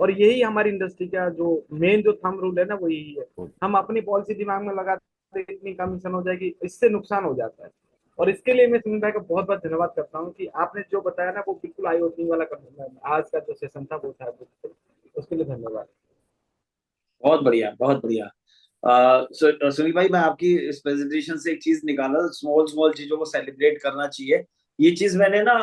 और यही हमारी इंडस्ट्री का जो मेन जो थंब रूल है ना, वो यही है। हम अपनी पॉलिसी दिमाग में लगाते हैं, इतनी कमीशन हो जाएगी, इससे नुकसान हो जाता है। और इसके लिए मैं सुनील भाई का बहुत बहुत धन्यवाद करता हूँ कि आपने जो बताया ना, वो बिल्कुल आई ओपनिंग वाला आज का जो सेशन था वो था, बिल्कुल उसके लिए धन्यवाद। बहुत बढ़िया, बहुत बढ़िया। सुनील भाई, मैं आपकी इस प्रेजेंटेशन से एक चीज निकाला, स्मॉल स्मॉल चीजों को सेलिब्रेट करना चाहिए। ये चीज मैंने ना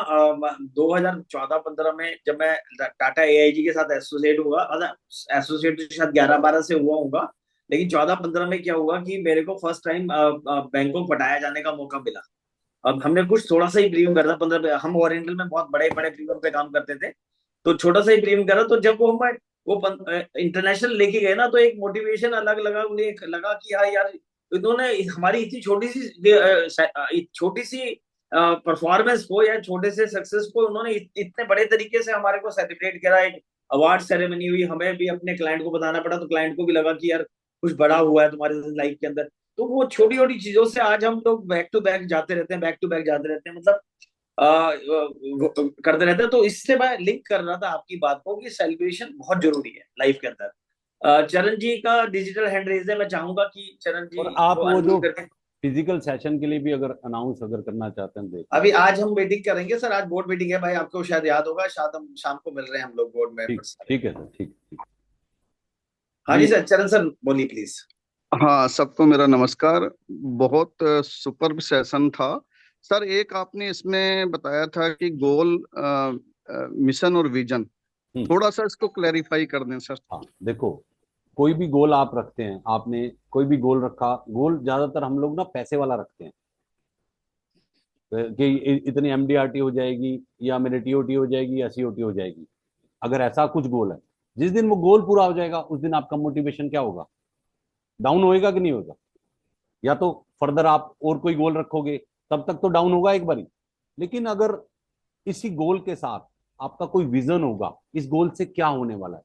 2014-15 में जब मैं टाटा एआईजी के साथ एसोसिएट हुआ, मतलब एसोसिएट तो शायद 11-12 से हुआ होगा, लेकिन 14-15 में क्या हुआ कि मेरे को फर्स्ट टाइम बैंकॉक पटाया जाने का मौका मिला। अब हमने कुछ थोड़ा सा ही प्रीमियम करा था, 15, हम ओरिएंटल में बहुत बड़े बड़े प्रीमियम पे काम करते थे, तो छोटा सा ही प्रीमियम करा। तो जब वो इंटरनेशल लेके गए ना, तो एक मोटिवेशन अलग लगा, उन्हें लगा कि हाँ यार, इन्होंने हमारी इतनी छोटी सी परफॉर्मेंस को या छोटे से सक्सेस को उन्होंने इतने बड़े तरीके से हमारे को सेलिब्रेट करा। एक अवार्ड सेरेमनी हुई, हमें भी अपने क्लाइंट को बताना पड़ा, तो क्लाइंट को भी लगा कि यार कुछ बड़ा हुआ है तुम्हारे लाइफ के अंदर। तो वो छोटी छोटी चीजों से आज हम लोग बैक टू बैक जाते रहते हैं, बैक टू बैक जाते रहते हैं, मतलब करते रहते हैं। तो इससे मैं लिंक कर रहा था आपकी बात को कि सेलिब्रेशन बहुत जरूरी है लाइफ के अंदर। चरण जी का डिजिटल हैंड रेज है, मैं चाहूंगा कि चरण जी और आप वो वो जो अनम्यूट करके। फिजिकल सेशन के लिए भी अगर अनाउंस अगर करना चाहते हैं देख। अभी आज हम मीटिंग करेंगे सर, आज बोर्ड मीटिंग है भाई, आपको शायद याद होगा, शायद हम शाम को मिल रहे हैं हम लोग बोर्ड ठीक मेंबर्स सारे। ठीक है सर, ठीक ठीक। हाँ जी जी सर, चरण सर बोलिए प्लीज। हाँ, सबको मेरा नमस्कार। बहुत सुपर सेशन था सर। एक आपने इसमें बताया था कि गोल, मिशन और विजन, थोड़ा सा इसको क्लैरिफाई कर दें सर। हाँ देखो, कोई भी गोल आप रखते हैं, आपने कोई भी गोल रखा, गोल ज्यादातर हम लोग ना पैसे वाला रखते हैं कि इतनी एमडीआरटी हो जाएगी या मेरी टीओटी हो जाएगी या सीओटी हो जाएगी। अगर ऐसा कुछ गोल है, जिस दिन वो गोल पूरा हो जाएगा उस दिन आपका मोटिवेशन क्या होगा? डाउन होएगा कि नहीं होगा? या तो फर्दर आप और कोई गोल रखोगे, तब तक तो डाउन होगा एक बारी। लेकिन अगर इसी गोल के साथ आपका कोई विजन होगा, इस गोल से क्या होने वाला है,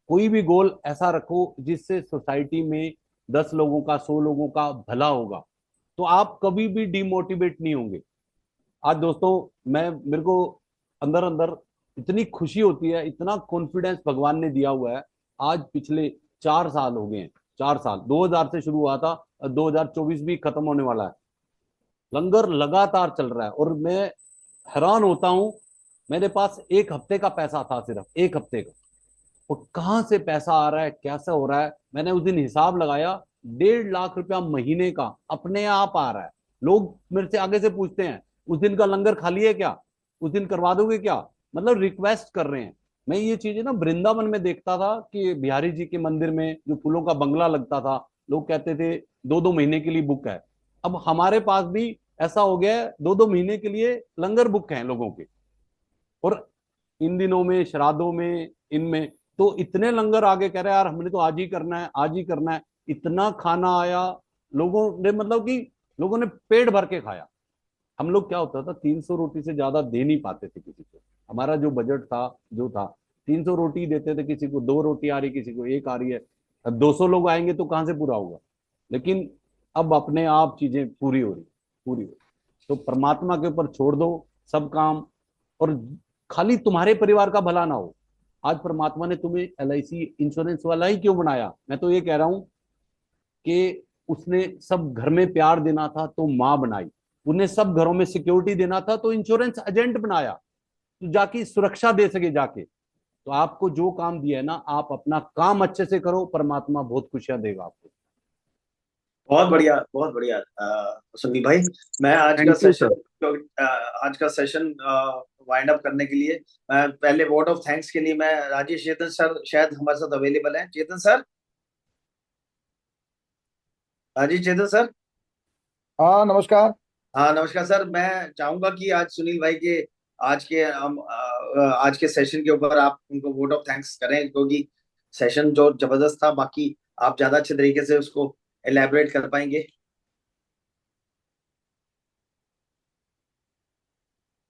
कोई भी गोल ऐसा रखो जिससे सोसाइटी में 10 लोगों का 100 लोगों का भला होगा, तो आप कभी भी डिमोटिवेट नहीं होंगे। आज दोस्तों, मेरे को अंदर अंदर इतनी खुशी होती है, इतना कॉन्फिडेंस भगवान ने दिया हुआ है। आज पिछले 4 साल हो गए हैं, 4 साल, 2000 से शुरू हुआ था, 2024 भी खत्म होने वाला है, लंगर लगातार चल रहा है। और मैं हैरान होता हूं, मेरे पास एक हफ्ते का पैसा था, सिर्फ एक हफ्ते का, और कहाँ से पैसा आ रहा है, कैसा हो रहा है। मैंने उस दिन हिसाब लगाया, 1.5 लाख रुपया महीने का अपने आप आ रहा है। लोग मेरे से आगे से पूछते हैं, उस दिन का लंगर खाली है क्या, उस दिन करवा दोगे क्या, मतलब रिक्वेस्ट कर रहे हैं। मैं ये चीजें ना वृंदावन में देखता था कि बिहारी जी के मंदिर में जो फूलों का बंगला लगता था, लोग कहते थे 2-2 महीने के लिए बुक है। अब हमारे पास भी ऐसा हो गया है, 2-2 महीने के लिए लंगर बुक है लोगों के। और इन दिनों में, श्राद्धों में, इनमें तो इतने लंगर आगे, कह रहे हैं यार हमने तो आज ही करना है, आज ही करना है। इतना खाना आया, लोगों ने, मतलब कि लोगों ने पेट भर के खाया। हम लोग, क्या होता था, 300 रोटी से ज्यादा दे नहीं पाते थे किसी को। हमारा जो बजट था, जो था, 300 रोटी देते थे, किसी को 2 रोटी आ रही, किसी को 1 आ रही है। अब 200 लोग आएंगे तो कहां से पूरा होगा? लेकिन अब अपने आप चीजें पूरी हो रही, पूरी हो रही। तो परमात्मा के ऊपर छोड़ दो सब काम, और खाली तुम्हारे परिवार का भला ना हो। आज परमात्मा ने तुम्हें एलआईसी इंश्योरेंस वाला ही क्यों बनाया? मैं तो ये कह रहा हूं कि उसने सब घर में प्यार देना था तो माँ बनाई, उन्हें सब घरों में सिक्योरिटी देना था तो इंश्योरेंस एजेंट बनाया, तो जाके सुरक्षा दे सके जाके। तो आपको जो काम दिया है ना, आप अपना काम अच्छे से करो, परमात्मा बहुत खुशियां देगा आपको। बहुत बढ़िया, बहुत बढ़िया। संदीप भाई, मैं थैंक यू सर। आज का सेशन वाइंड अप करने के लिए, पहले वोट ऑफ थैंक्स के लिए मैं राजेश चेतन सर शायद हमारे साथ अवेलेबल हैं। चेतन सर, राजेश चेतन सर। हाँ नमस्कार। हाँ नमस्कार सर, मैं चाहूंगा कि आज सुनील भाई के आज के सेशन के ऊपर आप उनको वोट ऑफ थैंक्स करें, क्योंकि सेशन जो जबरदस्त था। बाकी आप ज्यादा अच्छे तरीके से उसको एलैबोरेट कर पाएंगे।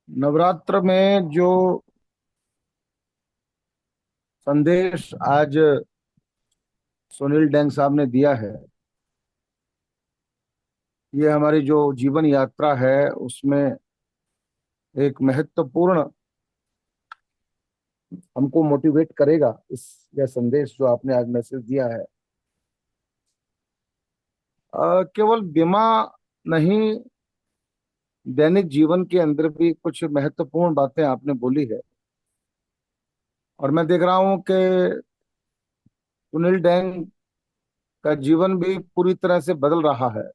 नवरात्र में जो संदेश आज सुनील डेंग साहब ने दिया है, ये हमारी जो जीवन यात्रा है उसमें एक महत्वपूर्ण हमको मोटिवेट करेगा। यह संदेश जो आपने आज मैसेज दिया है, केवल बीमा नहीं, दैनिक जीवन के अंदर भी कुछ महत्वपूर्ण बातें आपने बोली है। और मैं देख रहा हूं कि सुनील डेंग का जीवन भी पूरी तरह से बदल रहा है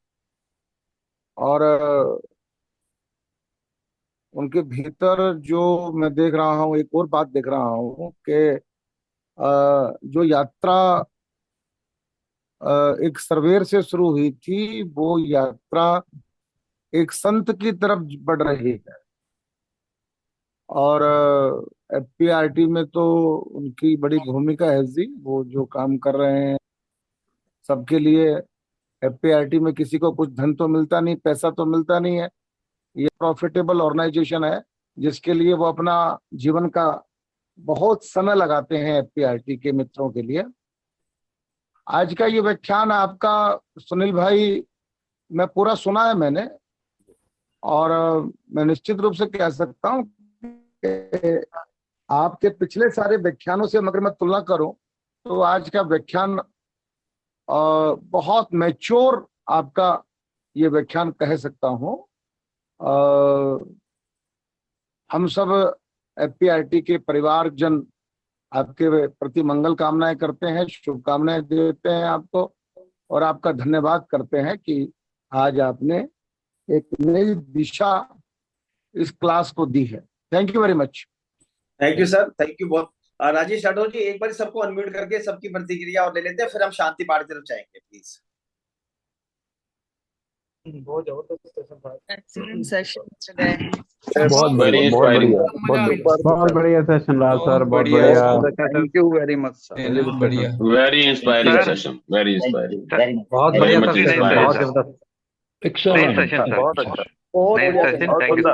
और उनके भीतर जो मैं देख रहा हूँ, एक और बात देख रहा हूँ कि जो यात्रा एक सर्वेयर से शुरू हुई थी, वो यात्रा एक संत की तरफ बढ़ रही है। और एफपीआरटी में तो उनकी बड़ी भूमिका है जी, वो जो काम कर रहे हैं सबके लिए। एफपीआरटी में किसी को कुछ धन तो मिलता नहीं, पैसा तो मिलता नहीं है। ये प्रॉफिटेबल ऑर्गेनाइजेशन है जिसके लिए वो अपना जीवन का बहुत समय लगाते हैं एफपीआरटी के मित्रों के लिए। आज का ये व्याख्यान आपका सुनील भाई, मैं पूरा सुना है मैंने, और मैं निश्चित रूप से कह सकता हूँ कि आपके पिछले सारे व्याख्यानों से अगर मैं तुलना करूं तो आज का व्याख्यान बहुत मैच्योर आपका ये व्याख्यान कह सकता हूं। हम सब एफपीआरटी के परिवारजन आपके प्रति मंगल कामनाएं करते हैं, शुभकामनाएं देते हैं आपको, और आपका धन्यवाद करते हैं कि आज आपने एक नई दिशा इस क्लास को दी है। Thank you very much. Thank you sir, thank you बहुत। राजेश राठौर जी, एक बार सबको अनम्यूट करके सबकी प्रतिक्रिया और ले लेते हैं, फिर हम शांति पाठ की तरफ जाएंगे प्लीज। बहुत जबरदस्त सेशन था। एक्सीलेंट सेशन बहुत बढ़िया, बहुत बढ़िया सेशन रहा सर, बहुत बढ़िया। Thank you very much sir, very inspiring session, very inspiring, बहुत बढ़िया सेशन, बहुत जबरदस्त, बहुत अच्छा, बहुत अच्छा, थैंक यू।